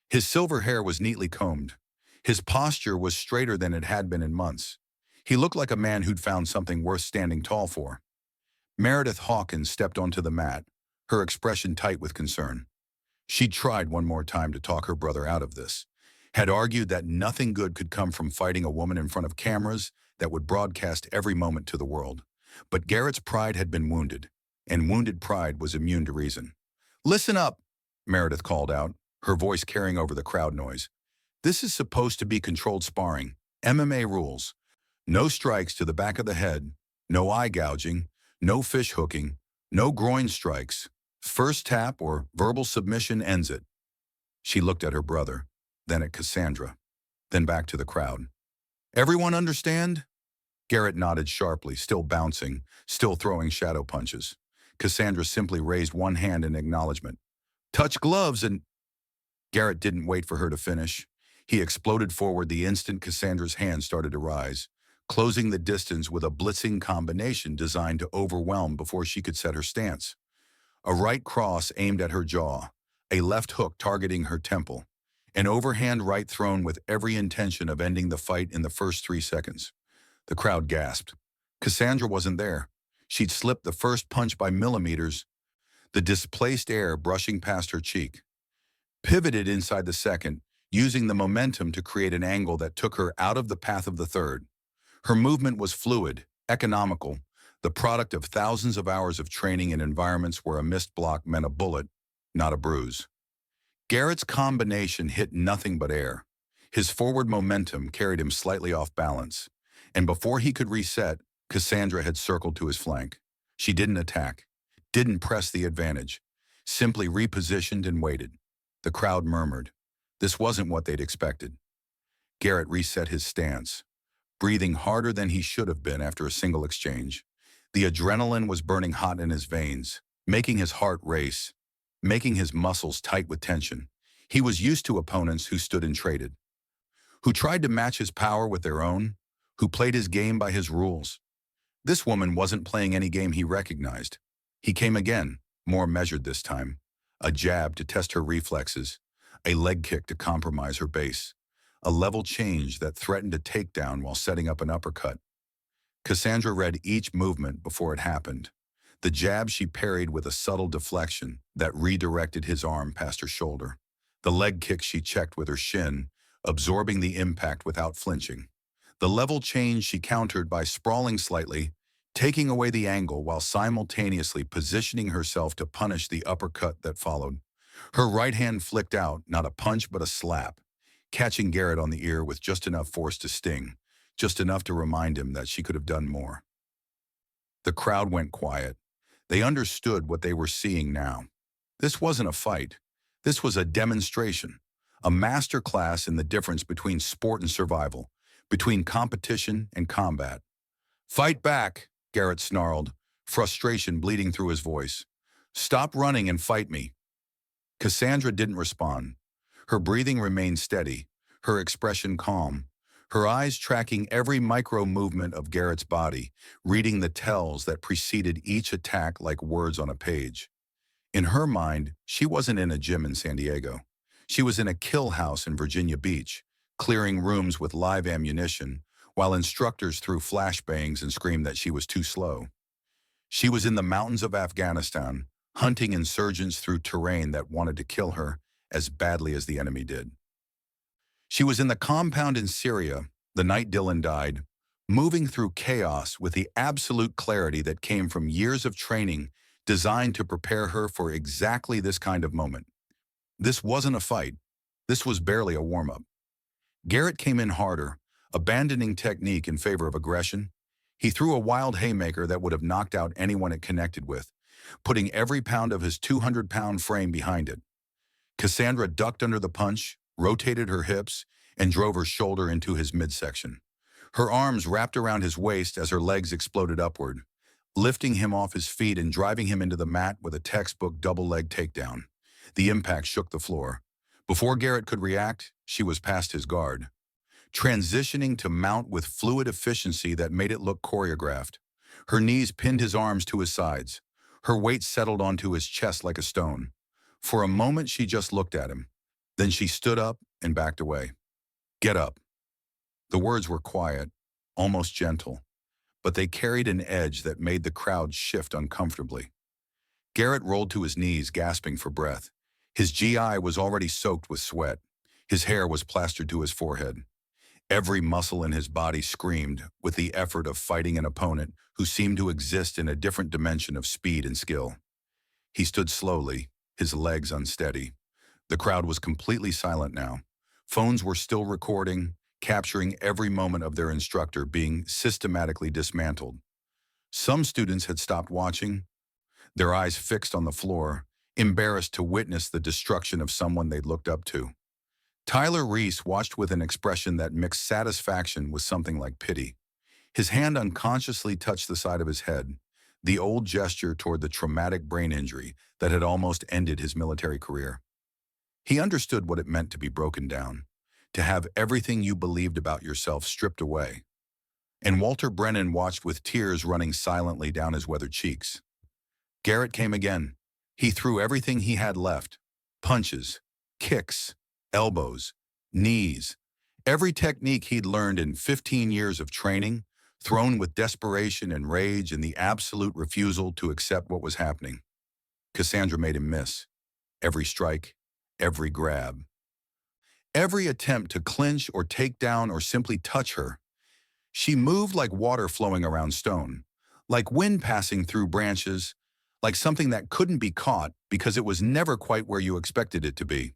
His silver hair was neatly combed. His posture was straighter than it had been in months. He looked like a man who'd found something worth standing tall for. Meredith Hawkins stepped onto the mat, her expression tight with concern. She'd tried one more time to talk her brother out of this, had argued that nothing good could come from fighting a woman in front of cameras that would broadcast every moment to the world. But Garrett's pride had been wounded, and wounded pride was immune to reason. "Listen up," Meredith called out, her voice carrying over the crowd noise. "This is supposed to be controlled sparring. MMA rules. No strikes to the back of the head, no eye gouging, no fish hooking, no groin strikes. First tap or verbal submission ends it." She looked at her brother, then at Cassandra, then back to the crowd. "Everyone understand?" Garrett nodded sharply, still bouncing, still throwing shadow punches. Cassandra simply raised one hand in acknowledgement. "Touch gloves and—" Garrett didn't wait for her to finish. He exploded forward the instant Cassandra's hand started to rise, closing the distance with a blitzing combination designed to overwhelm before she could set her stance. A right cross aimed at her jaw, a left hook targeting her temple, an overhand right thrown with every intention of ending the fight in the first 3 seconds. The crowd gasped. Cassandra wasn't there. She'd slipped the first punch by millimeters, the displaced air brushing past her cheek. Pivoted inside the second, using the momentum to create an angle that took her out of the path of the third. Her movement was fluid, economical, the product of thousands of hours of training in environments where a missed block meant a bullet, not a bruise. Garrett's combination hit nothing but air. His forward momentum carried him slightly off balance, and before he could reset, Cassandra had circled to his flank. She didn't attack, didn't press the advantage, simply repositioned and waited. The crowd murmured. This wasn't what they'd expected. Garrett reset his stance, breathing harder than he should have been after a single exchange. The adrenaline was burning hot in his veins, making his heart race, making his muscles tight with tension. He was used to opponents who stood and traded, who tried to match his power with their own, who played his game by his rules. This woman wasn't playing any game he recognized. He came again, more measured this time. A jab to test her reflexes, a leg kick to compromise her base, a level change that threatened a takedown while setting up an uppercut. Cassandra read each movement before it happened. The jab she parried with a subtle deflection that redirected his arm past her shoulder. The leg kick she checked with her shin, absorbing the impact without flinching. The level change she countered by sprawling slightly, taking away the angle while simultaneously positioning herself to punish the uppercut that followed. Her right hand flicked out, not a punch but a slap, catching Garrett on the ear with just enough force to sting, just enough to remind him that she could have done more. The crowd went quiet. They understood what they were seeing now. This wasn't a fight. This was a demonstration, a master class in the difference between sport and survival, between competition and combat. Fight back, Garrett snarled, frustration bleeding through his voice. Stop running and fight me. Cassandra didn't respond. Her breathing remained steady, her expression calm, her eyes tracking every micro movement of Garrett's body, reading the tells that preceded each attack like words on a page. In her mind, she wasn't in a gym in San Diego. She was in a kill house in Virginia Beach, clearing rooms with live ammunition, while instructors threw flashbangs and screamed that she was too slow. She was in the mountains of Afghanistan, hunting insurgents through terrain that wanted to kill her as badly as the enemy did. She was in the compound in Syria, the night Dylan died, moving through chaos with the absolute clarity that came from years of training designed to prepare her for exactly this kind of moment. This wasn't a fight. This was barely a warm-up. Garrett came in harder, abandoning technique in favor of aggression. He threw a wild haymaker that would have knocked out anyone it connected with, putting every pound of his 200-pound frame behind it. Cassandra ducked under the punch, rotated her hips, and drove her shoulder into his midsection. Her arms wrapped around his waist as her legs exploded upward, lifting him off his feet and driving him into the mat with a textbook double-leg takedown. The impact shook the floor. Before Garrett could react, she was past his guard, transitioning to mount with fluid efficiency that made it look choreographed. Her knees pinned his arms to his sides. Her weight settled onto his chest like a stone. For a moment, she just looked at him. Then she stood up and backed away. Get up. The words were quiet, almost gentle, but they carried an edge that made the crowd shift uncomfortably. Garrett rolled to his knees, gasping for breath. His GI was already soaked with sweat. His hair was plastered to his forehead. Every muscle in his body screamed with the effort of fighting an opponent who seemed to exist in a different dimension of speed and skill. He stood slowly, his legs unsteady. The crowd was completely silent now. Phones were still recording, capturing every moment of their instructor being systematically dismantled. Some students had stopped watching, their eyes fixed on the floor, embarrassed to witness the destruction of someone they'd looked up to. Tyler Reese watched with an expression that mixed satisfaction with something like pity. His hand unconsciously touched the side of his head, the old gesture toward the traumatic brain injury that had almost ended his military career. He understood what it meant to be broken down, to have everything you believed about yourself stripped away. And Walter Brennan watched with tears running silently down his weathered cheeks. Garrett came again. He threw everything he had left. Punches, kicks, elbows, knees. Every technique he'd learned in 15 years of training, thrown with desperation and rage and the absolute refusal to accept what was happening. Cassandra made him miss. Every strike, every grab. Every attempt to clinch or take down or simply touch her. She moved like water flowing around stone, like wind passing through branches, like something that couldn't be caught because it was never quite where you expected it to be.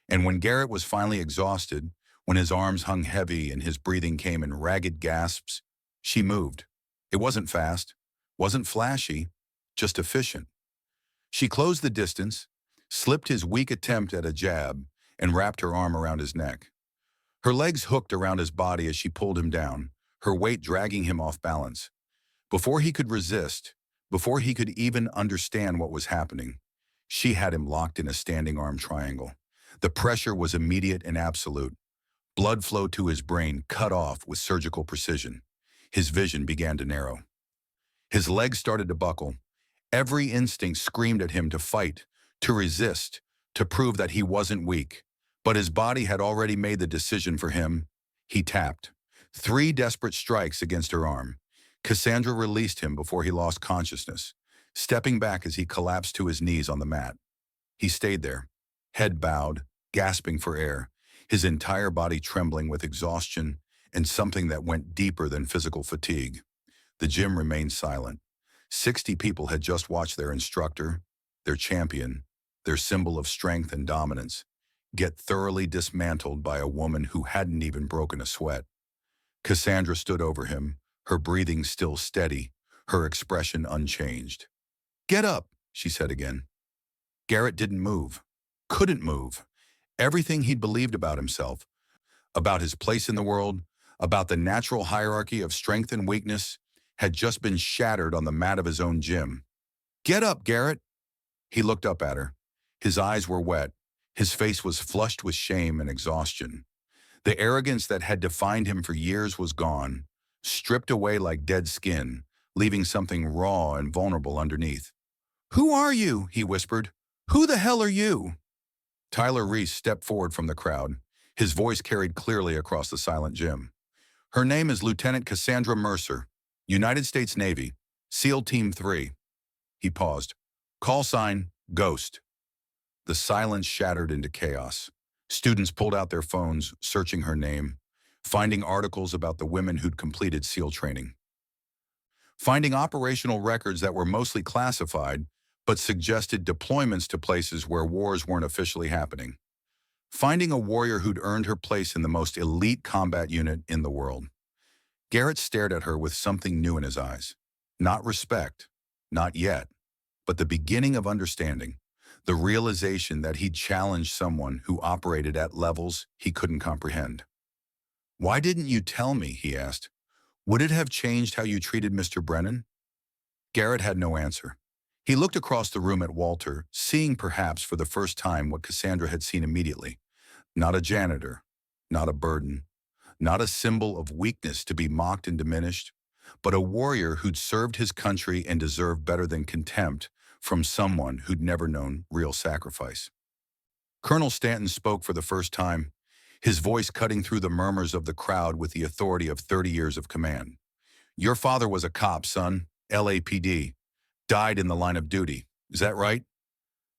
And when Garrett was finally exhausted, when his arms hung heavy and his breathing came in ragged gasps, she moved. It wasn't fast, wasn't flashy, just efficient. She closed the distance, slipped his weak attempt at a jab, and wrapped her arm around his neck. Her legs hooked around his body as she pulled him down, her weight dragging him off balance. Before he could resist, before he could even understand what was happening, she had him locked in a standing arm triangle. The pressure was immediate and absolute. Blood flow to his brain cut off with surgical precision. His vision began to narrow. His legs started to buckle. Every instinct screamed at him to fight, to resist, to prove that he wasn't weak. But his body had already made the decision for him. He tapped. 3 desperate strikes against her arm. Cassandra released him before he lost consciousness, stepping back as he collapsed to his knees on the mat. He stayed there, head bowed, gasping for air, his entire body trembling with exhaustion and something that went deeper than physical fatigue. The gym remained silent. 60 people had just watched their instructor, their champion, their symbol of strength and dominance, get thoroughly dismantled by a woman who hadn't even broken a sweat. Cassandra stood over him, her breathing still steady, her expression unchanged. "Get up," she said again. Garrett didn't move, couldn't move. Everything he'd believed about himself, about his place in the world, about the natural hierarchy of strength and weakness, had just been shattered on the mat of his own gym. "Get up, Garrett." He looked up at her. His eyes were wet. His face was flushed with shame and exhaustion. The arrogance that had defined him for years was gone, stripped away like dead skin, leaving something raw and vulnerable underneath. "Who are you?" he whispered. "Who the hell are you?" Tyler Reese stepped forward from the crowd, his voice carried clearly across the silent gym. "Her name is Lieutenant Cassandra Mercer, United States Navy, SEAL Team 3. He paused. "Call sign, Ghost." The silence shattered into chaos. Students pulled out their phones, searching her name, finding articles about the women who'd completed SEAL training, finding operational records that were mostly classified but suggested deployments to places where wars weren't officially happening, finding a warrior who'd earned her place in the most elite combat unit in the world. Garrett stared at her with something new in his eyes. Not respect, not yet, but the beginning of understanding, the realization that he'd challenged someone who operated at levels he couldn't comprehend. "Why didn't you tell me?" he asked. "Would it have changed how you treated Mr. Brennan?" Garrett had no answer. He looked across the room at Walter, seeing perhaps for the first time what Cassandra had seen immediately. Not a janitor, not a burden, not a symbol of weakness to be mocked and diminished, but a warrior who'd served his country and deserved better than contempt from someone who'd never known real sacrifice. Colonel Stanton spoke for the first time, his voice cutting through the murmurs of the crowd with the authority of 30 years of command. "Your father was a cop, son, LAPD, died in the line of duty. Is that right?"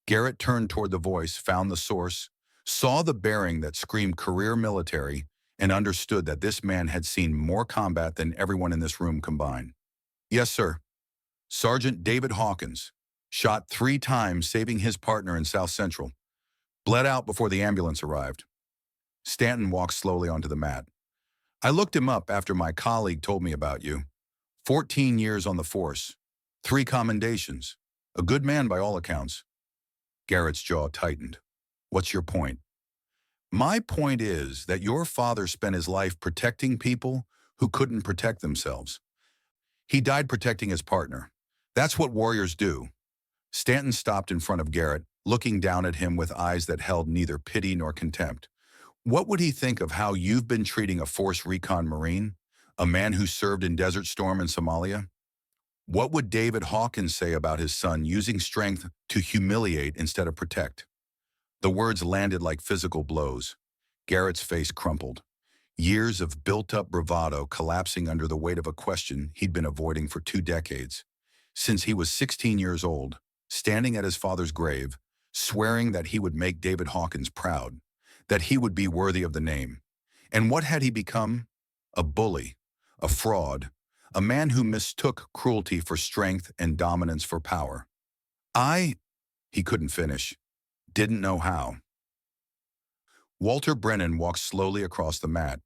Garrett turned toward the voice, found the source, saw the bearing that screamed career military, and understood that this man had seen more combat than everyone in this room combined. "Yes, sir. Sergeant David Hawkins, shot 3 times saving his partner in South Central. Bled out before the ambulance arrived." Stanton walked slowly onto the mat. "I looked him up after my colleague told me about you. 14 years on the force. 3 commendations. A good man by all accounts." Garrett's jaw tightened. "What's your point?" "My point is that your father spent his life protecting people who couldn't protect themselves. He died protecting his partner. That's what warriors do." Stanton stopped in front of Garrett, looking down at him with eyes that held neither pity nor contempt. "What would he think of how you've been treating a force recon Marine, a man who served in Desert Storm in Somalia? What would David Hawkins say about his son using strength to humiliate instead of protect?" The words landed like physical blows. Garrett's face crumpled. Years of built-up bravado collapsing under the weight of a question he'd been avoiding for 2 decades. Since he was 16 years old, standing at his father's grave, swearing that he would make David Hawkins proud, that he would be worthy of the name. And what had he become? A bully, a fraud, a man who mistook cruelty for strength and dominance for power. He couldn't finish, didn't know how. Walter Brennan walked slowly across the mat.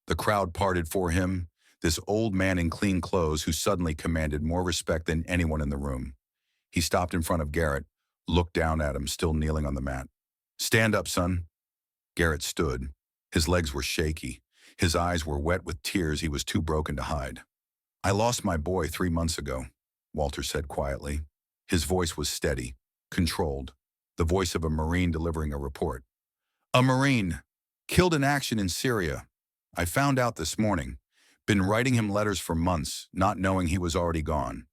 The crowd parted for him, this old man in clean clothes who suddenly commanded more respect than anyone in the room. He stopped in front of Garrett, looked down at him, still kneeling on the mat. "Stand up, son." Garrett stood. His legs were shaky. His eyes were wet with tears he was too broken to hide. "I lost my boy 3 months ago," Walter said quietly. His voice was steady, controlled, the voice of a Marine delivering a report. "A Marine, killed in action in Syria. I found out this morning. Been writing him letters for months, not knowing he was already gone."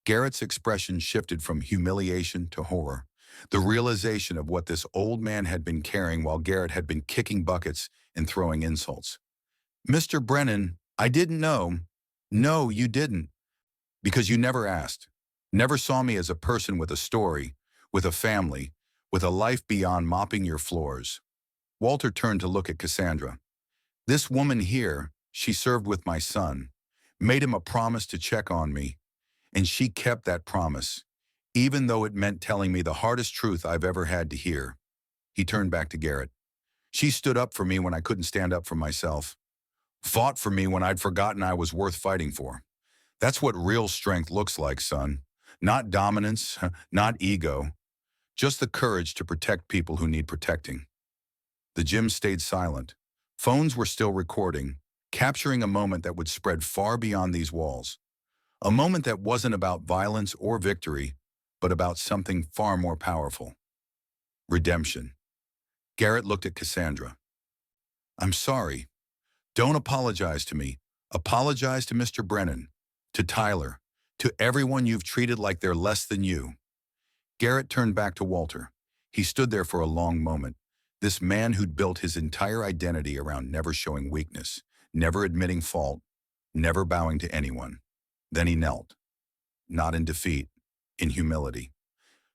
Garrett's expression shifted from humiliation to horror, the realization of what this old man had been carrying while Garrett had been kicking buckets and throwing insults. "Mr. Brennan, I didn't know." "No, you didn't, because you never asked. Never saw me as a person with a story, with a family, with a life beyond mopping your floors." Walter turned to look at Cassandra. "This woman here, she served with my son, made him a promise to check on me, and she kept that promise, even though it meant telling me the hardest truth I've ever had to hear." He turned back to Garrett. "She stood up for me when I couldn't stand up for myself. Fought for me when I'd forgotten I was worth fighting for. That's what real strength looks like, son. Not dominance, not ego, just the courage to protect people who need protecting." The gym stayed silent. Phones were still recording, capturing a moment that would spread far beyond these walls. A moment that wasn't about violence or victory, but about something far more powerful. Redemption. Garrett looked at Cassandra. "I'm sorry. Don't apologize to me. Apologize to Mr. Brennan, to Tyler, to everyone you've treated like they're less than you." Garrett turned back to Walter. He stood there for a long moment, this man who'd built his entire identity around never showing weakness, never admitting fault, never bowing to anyone. Then he knelt, not in defeat, in humility.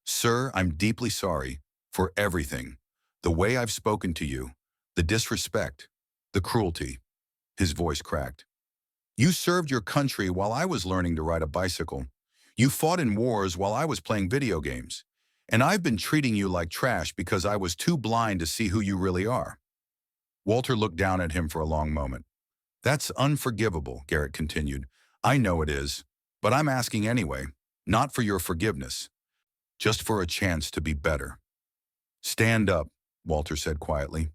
"Sir, I'm deeply sorry for everything. The way I've spoken to you, the disrespect, the cruelty." His voice cracked. "You served your country while I was learning to ride a bicycle. You fought in wars while I was playing video games. And I've been treating you like trash because I was too blind to see who you really are." Walter looked down at him for a long moment. "That's unforgivable," Garrett continued. "I know it is, but I'm asking anyway, not for your forgiveness, just for a chance to be better." "Stand up," Walter said quietly.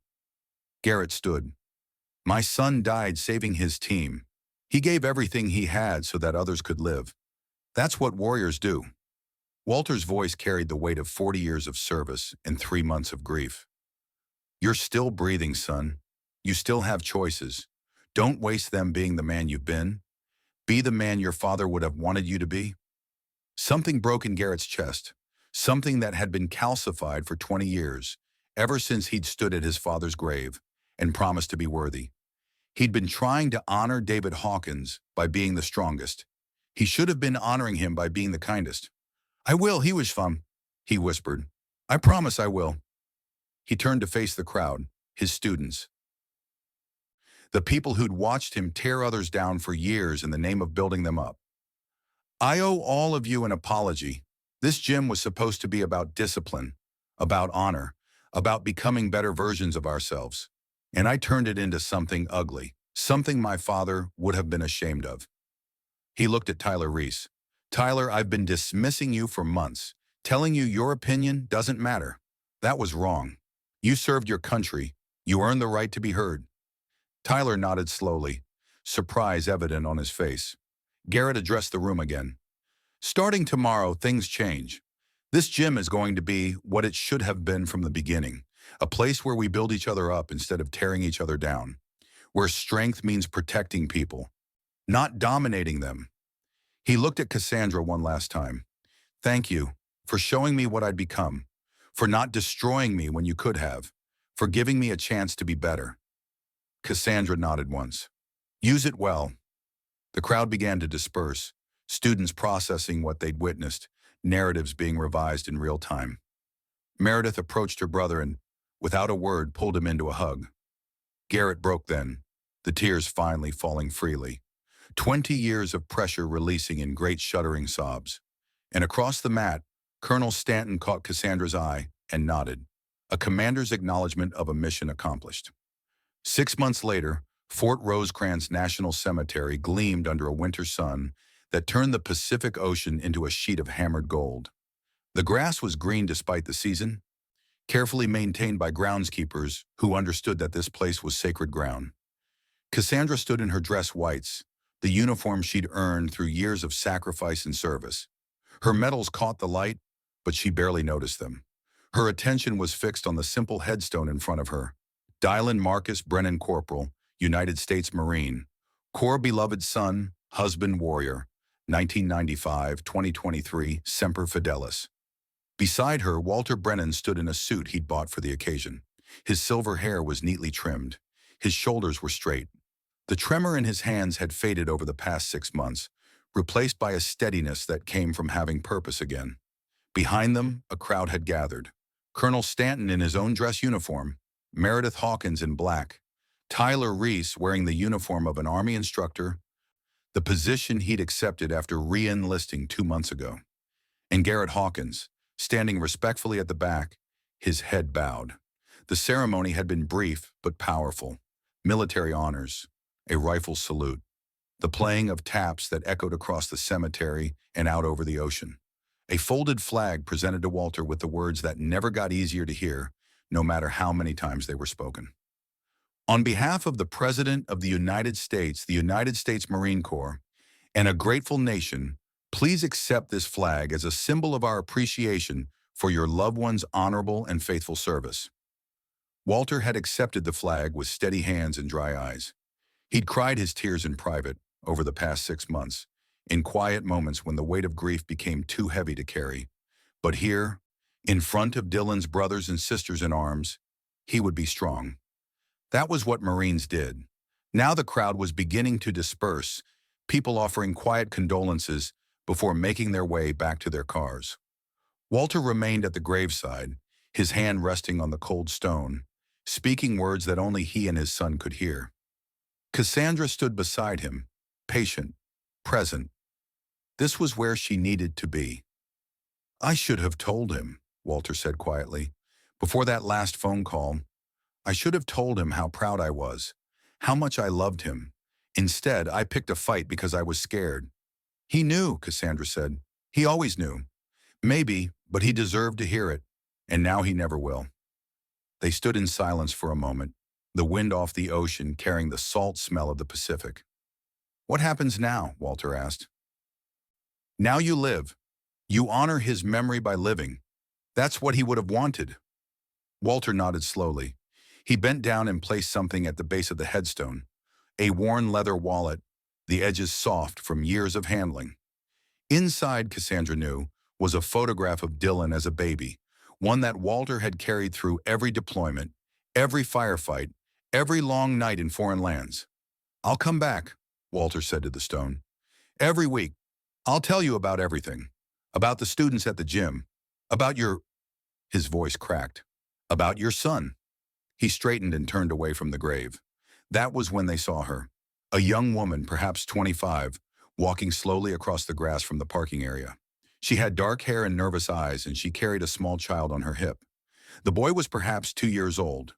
Garrett stood. "My son died saving his team. He gave everything he had so that others could live. That's what warriors do." Walter's voice carried the weight of 40 years of service and 3 months of grief. "You're still breathing, son. You still have choices. Don't waste them being the man you've been. Be the man your father would have wanted you to be." Something broke in Garrett's chest, something that had been calcified for 20 years, ever since he'd stood at his father's grave and promised to be worthy. He'd been trying to honor David Hawkins by being the strongest. He should have been honoring him by being the kindest. "I will, he was fun," he whispered. "I promise I will." He turned to face the crowd, his students, the people who'd watched him tear others down for years in the name of building them up. "I owe all of you an apology. This gym was supposed to be about discipline, about honor, about becoming better versions of ourselves. And I turned it into something ugly, something my father would have been ashamed of." He looked at Tyler Reese. "Tyler, I've been dismissing you for months, telling you your opinion doesn't matter. That was wrong. You served your country. You earned the right to be heard." Tyler nodded slowly, surprise evident on his face. Garrett addressed the room again. "Starting tomorrow, things change. This gym is going to be what it should have been from the beginning, a place where we build each other up instead of tearing each other down, where strength means protecting people, not dominating them." He looked at Cassandra one last time. "Thank you for showing me what I'd become, for not destroying me when you could have, for giving me a chance to be better." Cassandra nodded once. "Use it well." The crowd began to disperse, students processing what they'd witnessed, narratives being revised in real time. Meredith approached her brother and, without a word, pulled him into a hug. Garrett broke then, the tears finally falling freely. 20 years of pressure releasing in great shuddering sobs. And across the mat, Colonel Stanton caught Cassandra's eye and nodded, a commander's acknowledgement of a mission accomplished. 6 months later, Fort Rosecrans National Cemetery gleamed under a winter sun that turned the Pacific Ocean into a sheet of hammered gold. The grass was green despite the season, carefully maintained by groundskeepers who understood that this place was sacred ground. Cassandra stood in her dress whites, the uniform she'd earned through years of sacrifice and service. Her medals caught the light, but she barely noticed them. Her attention was fixed on the simple headstone in front of her. Dylan Marcus Brennan Corporal, United States Marine. Core beloved son, husband warrior. 1995-2023, Semper Fidelis. Beside her, Walter Brennan stood in a suit he'd bought for the occasion. His silver hair was neatly trimmed. His shoulders were straight. The tremor in his hands had faded over the past 6 months, replaced by a steadiness that came from having purpose again. Behind them, a crowd had gathered. Colonel Stanton in his own dress uniform, Meredith Hawkins in black, Tyler Reese wearing the uniform of an Army instructor, the position he'd accepted after re-enlisting 2 months ago. And Garrett Hawkins, standing respectfully at the back, his head bowed. The ceremony had been brief but powerful. Military honors, a rifle salute, the playing of taps that echoed across the cemetery and out over the ocean. A folded flag presented to Walter with the words that never got easier to hear, no matter how many times they were spoken. On behalf of the President of the United States Marine Corps, and a grateful nation, please accept this flag as a symbol of our appreciation for your loved one's honorable and faithful service. Walter had accepted the flag with steady hands and dry eyes. He'd cried his tears in private over the past 6 months, in quiet moments when the weight of grief became too heavy to carry. But here, in front of Dylan's brothers and sisters in arms, he would be strong. That was what Marines did. Now the crowd was beginning to disperse, people offering quiet condolences before making their way back to their cars. Walter remained at the graveside, his hand resting on the cold stone, speaking words that only he and his son could hear. Cassandra stood beside him, patient, present. This was where she needed to be. "I should have told him," Walter said quietly. "Before that last phone call, I should have told him how proud I was, how much I loved him. Instead, I picked a fight because I was scared." "He knew," Cassandra said. "He always knew. Maybe, but he deserved to hear it, and now he never will." They stood in silence for a moment, the wind off the ocean carrying the salt smell of the Pacific. "What happens now?" Walter asked. "Now you live. You honor his memory by living. That's what he would have wanted." Walter nodded slowly. He bent down and placed something at the base of the headstone, a worn leather wallet, the edges soft from years of handling. Inside, Cassandra knew, was a photograph of Dylan as a baby, one that Walter had carried through every deployment, every firefight, every long night in foreign lands. "I'll come back," Walter said to the stone. "Every week. I'll tell you about everything. About the students at the gym. About your—" His voice cracked. "About your son." He straightened and turned away from the grave. That was when they saw her. A young woman, perhaps 25, walking slowly across the grass from the parking area. She had dark hair and nervous eyes, and she carried a small child on her hip. The boy was perhaps 2 years old,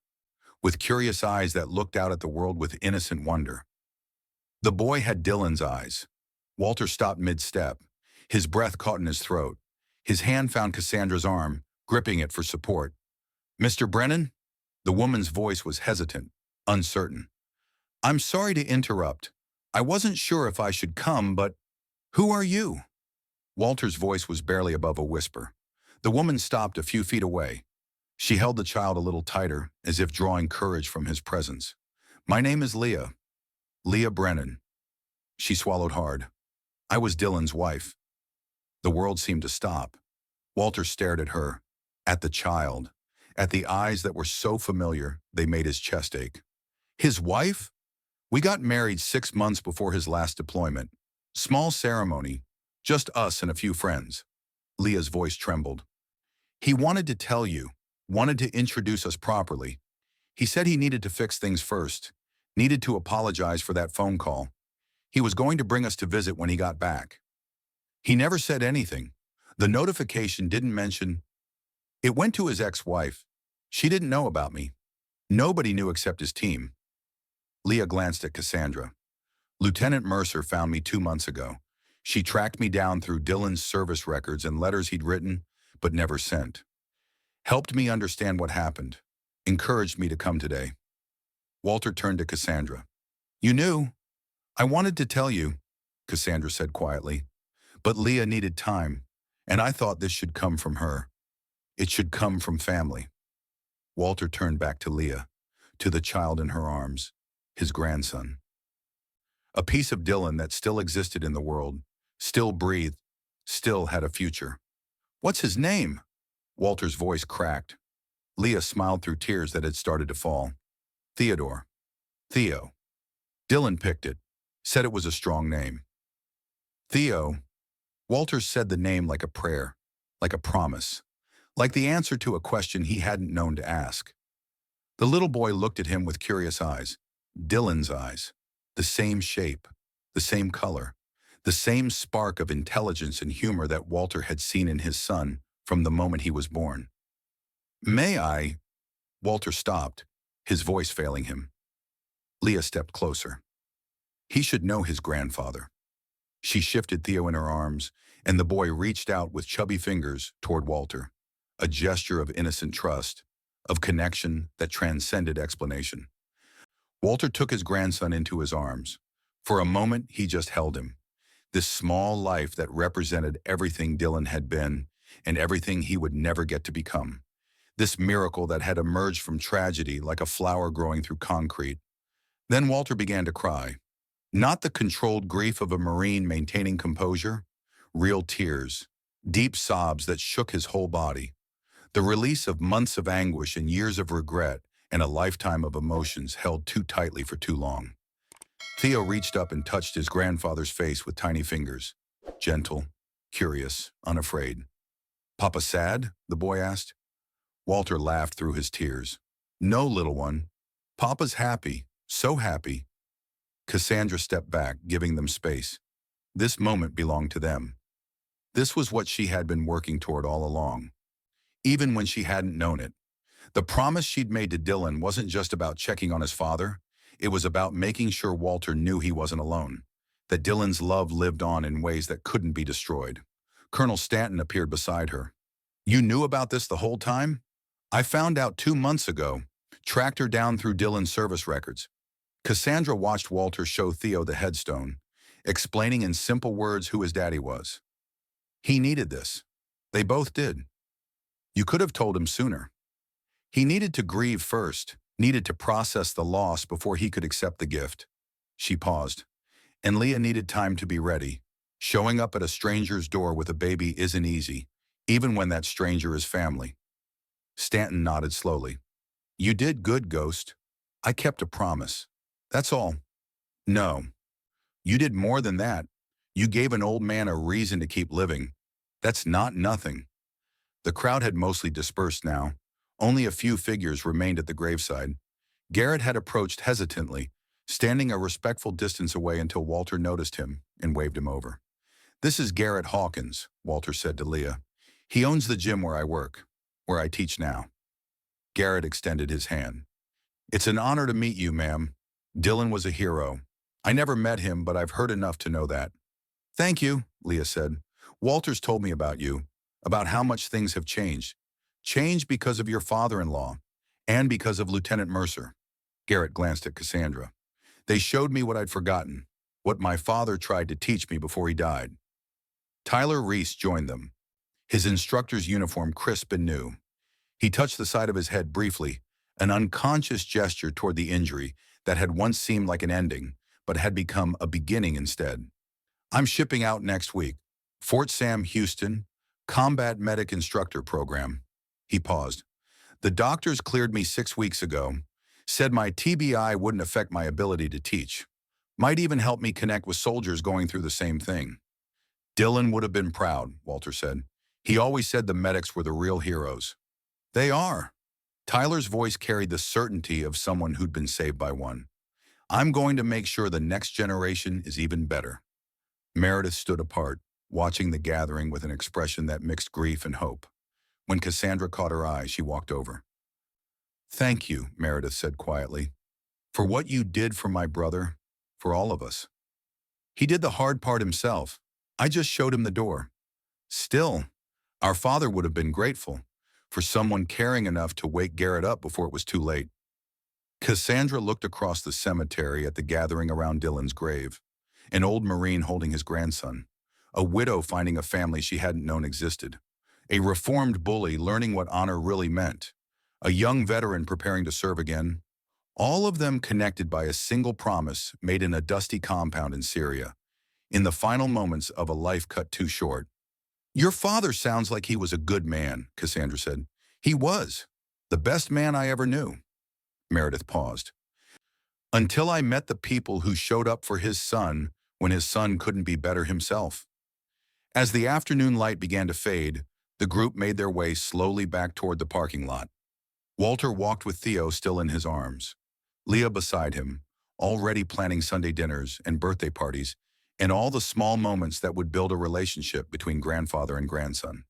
with curious eyes that looked out at the world with innocent wonder. The boy had Dylan's eyes. Walter stopped mid-step. His breath caught in his throat. His hand found Cassandra's arm, gripping it for support. "Mr. Brennan?" The woman's voice was hesitant, uncertain. "I'm sorry to interrupt. I wasn't sure if I should come, but who are you?" Walter's voice was barely above a whisper. The woman stopped a few feet away. She held the child a little tighter, as if drawing courage from his presence. "My name is Leah. Leah Brennan." She swallowed hard. "I was Dylan's wife." The world seemed to stop. Walter stared at her, at the child, at the eyes that were so familiar they made his chest ache. "His wife? We got married 6 months before his last deployment. Small ceremony, just us and a few friends." Leah's voice trembled. "He wanted to tell you, wanted to introduce us properly. He said he needed to fix things first, needed to apologize for that phone call. He was going to bring us to visit when he got back. He never said anything. The notification didn't mention. It went to his ex-wife. She didn't know about me. Nobody knew except his team." Leah glanced at Cassandra. "Lieutenant Mercer found me 2 months ago. She tracked me down through Dylan's service records and letters he'd written, but never sent. Helped me understand what happened. Encouraged me to come today. Walter turned to Cassandra. You knew. I wanted to tell you, Cassandra said quietly. But Leah needed time, and I thought this should come from her. It should come from family. Walter turned back to Leah, to the child in her arms, his grandson. A piece of Dylan that still existed in the world, still breathed, still had a future. What's his name? Walter's voice cracked. Leah smiled through tears that had started to fall. Theodore. Theo. Dylan picked it, said it was a strong name. Theo. Walter said the name like a prayer, like a promise, like the answer to a question he hadn't known to ask. The little boy looked at him with curious eyes, Dylan's eyes, the same shape, the same color, the same spark of intelligence and humor that Walter had seen in his son from the moment he was born. May I? Walter stopped, his voice failing him. Leah stepped closer. He should know his grandfather. She shifted Theo in her arms, and the boy reached out with chubby fingers toward Walter, a gesture of innocent trust, of connection that transcended explanation. Walter took his grandson into his arms. For a moment, he just held him. This small life that represented everything Dylan had been and everything he would never get to become. This miracle that had emerged from tragedy like a flower growing through concrete. Then Walter began to cry. Not the controlled grief of a Marine maintaining composure, real tears, deep sobs that shook his whole body. The release of months of anguish and years of regret and a lifetime of emotions held too tightly for too long. Theo reached up and touched his grandfather's face with tiny fingers. Gentle, curious, unafraid. Papa sad? The boy asked. Walter laughed through his tears. No, little one. Papa's happy, so happy. Cassandra stepped back, giving them space. This moment belonged to them. This was what she had been working toward all along, even when she hadn't known it. The promise she'd made to Dylan wasn't just about checking on his father. It was about making sure Walter knew he wasn't alone, that Dylan's love lived on in ways that couldn't be destroyed. Colonel Stanton appeared beside her. You knew about this the whole time? I found out 2 months ago, tracked her down through Dylan's service records. Cassandra watched Walter show Theo the headstone, explaining in simple words who his daddy was. He needed this. They both did. You could have told him sooner. He needed to grieve first, needed to process the loss before he could accept the gift. She paused. And Leah needed time to be ready. Showing up at a stranger's door with a baby isn't easy, even when that stranger is family. Stanton nodded slowly. You did good, Ghost. I kept a promise. That's all. No. You did more than that. You gave an old man a reason to keep living. That's not nothing. The crowd had mostly dispersed now. Only a few figures remained at the graveside. Garrett had approached hesitantly, standing a respectful distance away until Walter noticed him and waved him over. This is Garrett Hawkins, Walter said to Leah. He owns the gym where I work, where I teach now. Garrett extended his hand. It's an honor to meet you, ma'am. Dylan was a hero. I never met him, but I've heard enough to know that. Thank you, Leah said. Walter's told me about you, about how much things have changed. Changed because of your father-in-law, and because of Lieutenant Mercer. Garrett glanced at Cassandra. They showed me what I'd forgotten, what my father tried to teach me before he died. Tyler Reese joined them, his instructor's uniform crisp and new. He touched the side of his head briefly, an unconscious gesture toward the injury that had once seemed like an ending, but had become a beginning instead. I'm shipping out next week. Fort Sam, Houston, Combat Medic Instructor Program. He paused. The doctors cleared me 6 weeks ago, said my TBI wouldn't affect my ability to teach. Might even help me connect with soldiers going through the same thing. Dylan would have been proud, Walter said. He always said the medics were the real heroes. They are. Tyler's voice carried the certainty of someone who'd been saved by one. I'm going to make sure the next generation is even better. Meredith stood apart, watching the gathering with an expression that mixed grief and hope. When Cassandra caught her eye, she walked over. Thank you, Meredith said quietly, for what you did for my brother, for all of us. He did the hard part himself. I just showed him the door. Still, Our father would have been grateful for someone caring enough to wake Garrett up before it was too late. Cassandra looked across the cemetery at the gathering around Dylan's grave. An old Marine holding his grandson. A widow finding a family she hadn't known existed. A reformed bully learning what honor really meant. A young veteran preparing to serve again. All of them connected by a single promise made in a dusty compound in Syria, in the final moments of a life cut too short. Your father sounds like he was a good man, Cassandra said. He was. The best man I ever knew. Meredith paused. Until I met the people who showed up for his son when his son couldn't be better himself. As the afternoon light began to fade, the group made their way slowly back toward the parking lot. Walter walked with Theo still in his arms. Leah beside him, already planning Sunday dinners and birthday parties, and all the small moments that would build a relationship between grandfather and grandson.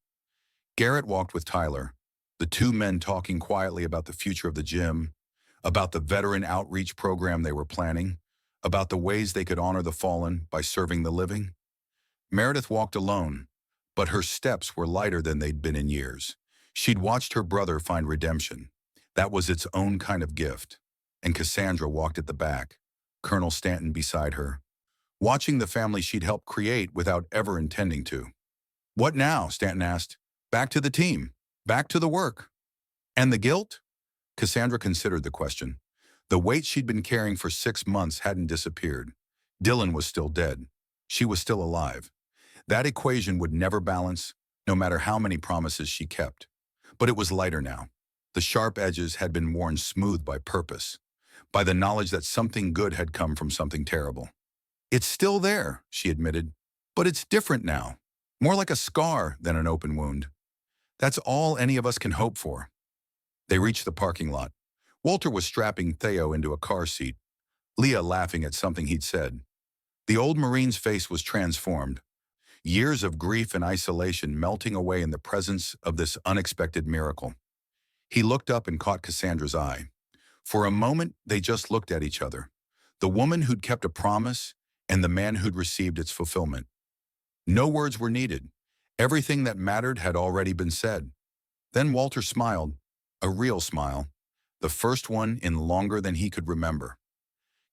Garrett walked with Tyler, the two men talking quietly about the future of the gym, about the veteran outreach program they were planning, about the ways they could honor the fallen by serving the living. Meredith walked alone, but her steps were lighter than they'd been in years. She'd watched her brother find redemption. That was its own kind of gift. And Cassandra walked at the back, Colonel Stanton beside her, watching the family she'd helped create without ever intending to. What now? Stanton asked. Back to the team. Back to the work. And the guilt? Cassandra considered the question. The weight she'd been carrying for 6 months hadn't disappeared. Dylan was still dead. She was still alive. That equation would never balance, no matter how many promises she kept. But it was lighter now. The sharp edges had been worn smooth by purpose, by the knowledge that something good had come from something terrible. It's still there, she admitted, but it's different now. More like a scar than an open wound. That's all any of us can hope for. They reached the parking lot. Walter was strapping Theo into a car seat, Leah laughing at something he'd said. The old Marine's face was transformed, years of grief and isolation melting away in the presence of this unexpected miracle. He looked up and caught Cassandra's eye. For a moment, they just looked at each other. The woman who'd kept a promise and the man who'd received its fulfillment. No words were needed. Everything that mattered had already been said. Then Walter smiled, a real smile, the first one in longer than he could remember.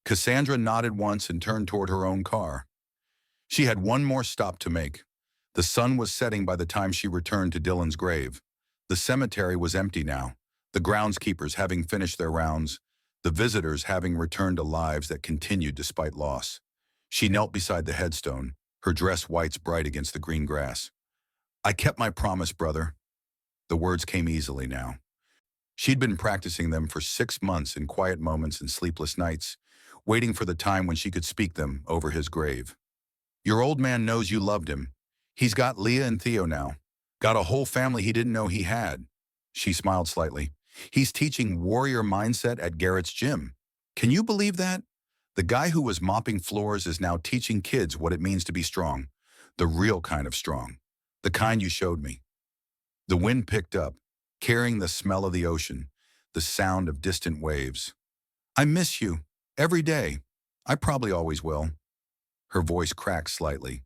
Cassandra nodded once and turned toward her own car. She had one more stop to make. The sun was setting by the time she returned to Dylan's grave. The cemetery was empty now, the groundskeepers having finished their rounds, the visitors having returned to lives that continued despite loss. She knelt beside the headstone, her dress whites bright against the green grass. I kept my promise, brother. The words came easily now. She'd been practicing them for 6 months in quiet moments and sleepless nights, waiting for the time when she could speak them over his grave. Your old man knows you loved him. He's got Leah and Theo now. Got a whole family he didn't know he had. She smiled slightly. He's teaching warrior mindset at Garrett's gym. Can you believe that? The guy who was mopping floors is now teaching kids what it means to be strong. The real kind of strong. The kind you showed me. The wind picked up, carrying the smell of the ocean, the sound of distant waves. I miss you. Every day. I probably always will. Her voice cracked slightly.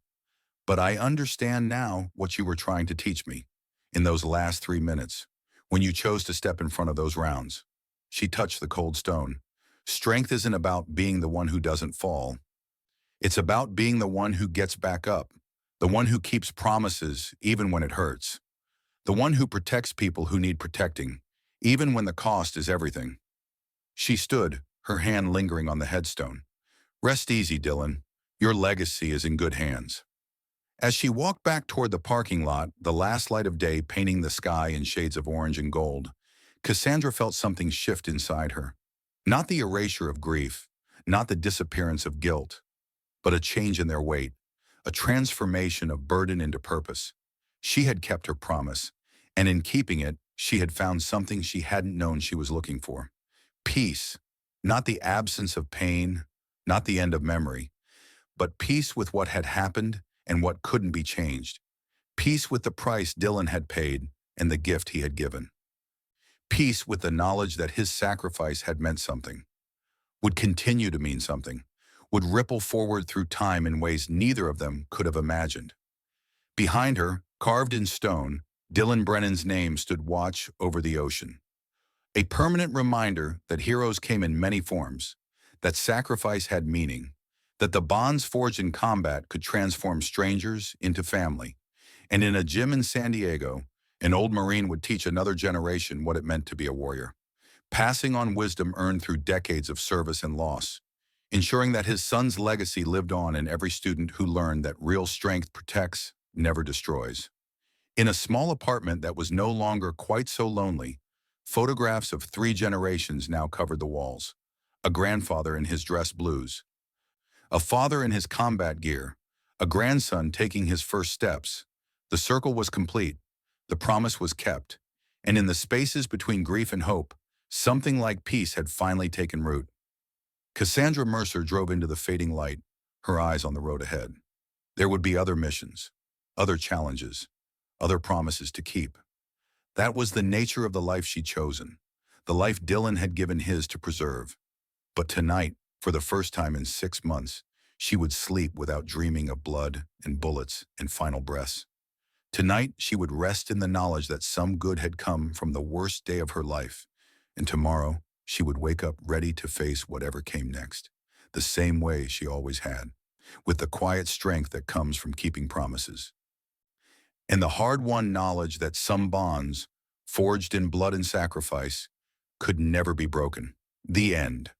But I understand now what you were trying to teach me in those last 3 minutes, when you chose to step in front of those rounds. She touched the cold stone. Strength isn't about being the one who doesn't fall. It's about being the one who gets back up, the one who keeps promises even when it hurts, the one who protects people who need protecting, even when the cost is everything. She stood, her hand lingering on the headstone. Rest easy, Dylan. Your legacy is in good hands. As she walked back toward the parking lot, the last light of day painting the sky in shades of orange and gold, Cassandra felt something shift inside her. Not the erasure of grief, not the disappearance of guilt, but a change in their weight, a transformation of burden into purpose. She had kept her promise, and in keeping it, she had found something she hadn't known she was looking for. Peace, not the absence of pain, not the end of memory, but peace with what had happened and what couldn't be changed. Peace with the price Dylan had paid and the gift he had given. Peace with the knowledge that his sacrifice had meant something, would continue to mean something, would ripple forward through time in ways neither of them could have imagined. Behind her, carved in stone, Dylan Brennan's name stood watch over the ocean. A permanent reminder that heroes came in many forms, that sacrifice had meaning, that the bonds forged in combat could transform strangers into family. And in a gym in San Diego, an old Marine would teach another generation what it meant to be a warrior, passing on wisdom earned through decades of service and loss, ensuring that his son's legacy lived on in every student who learned that real strength protects, never destroys. In a small apartment that was no longer quite so lonely, photographs of three generations now covered the walls. A grandfather in his dress blues, a father in his combat gear, a grandson taking his first steps. The circle was complete, the promise was kept, and in the spaces between grief and hope, something like peace had finally taken root. Cassandra Mercer drove into the fading light, her eyes on the road ahead. There would be other missions, other challenges, other promises to keep. That was the nature of the life she'd chosen, the life Dylan had given his to preserve. But tonight, for the first time in 6 months, she would sleep without dreaming of blood and bullets and final breaths. Tonight, she would rest in the knowledge that some good had come from the worst day of her life, and tomorrow she would wake up ready to face whatever came next, the same way she always had, with the quiet strength that comes from keeping promises, and the hard-won knowledge that some bonds, forged in blood and sacrifice, could never be broken. The end.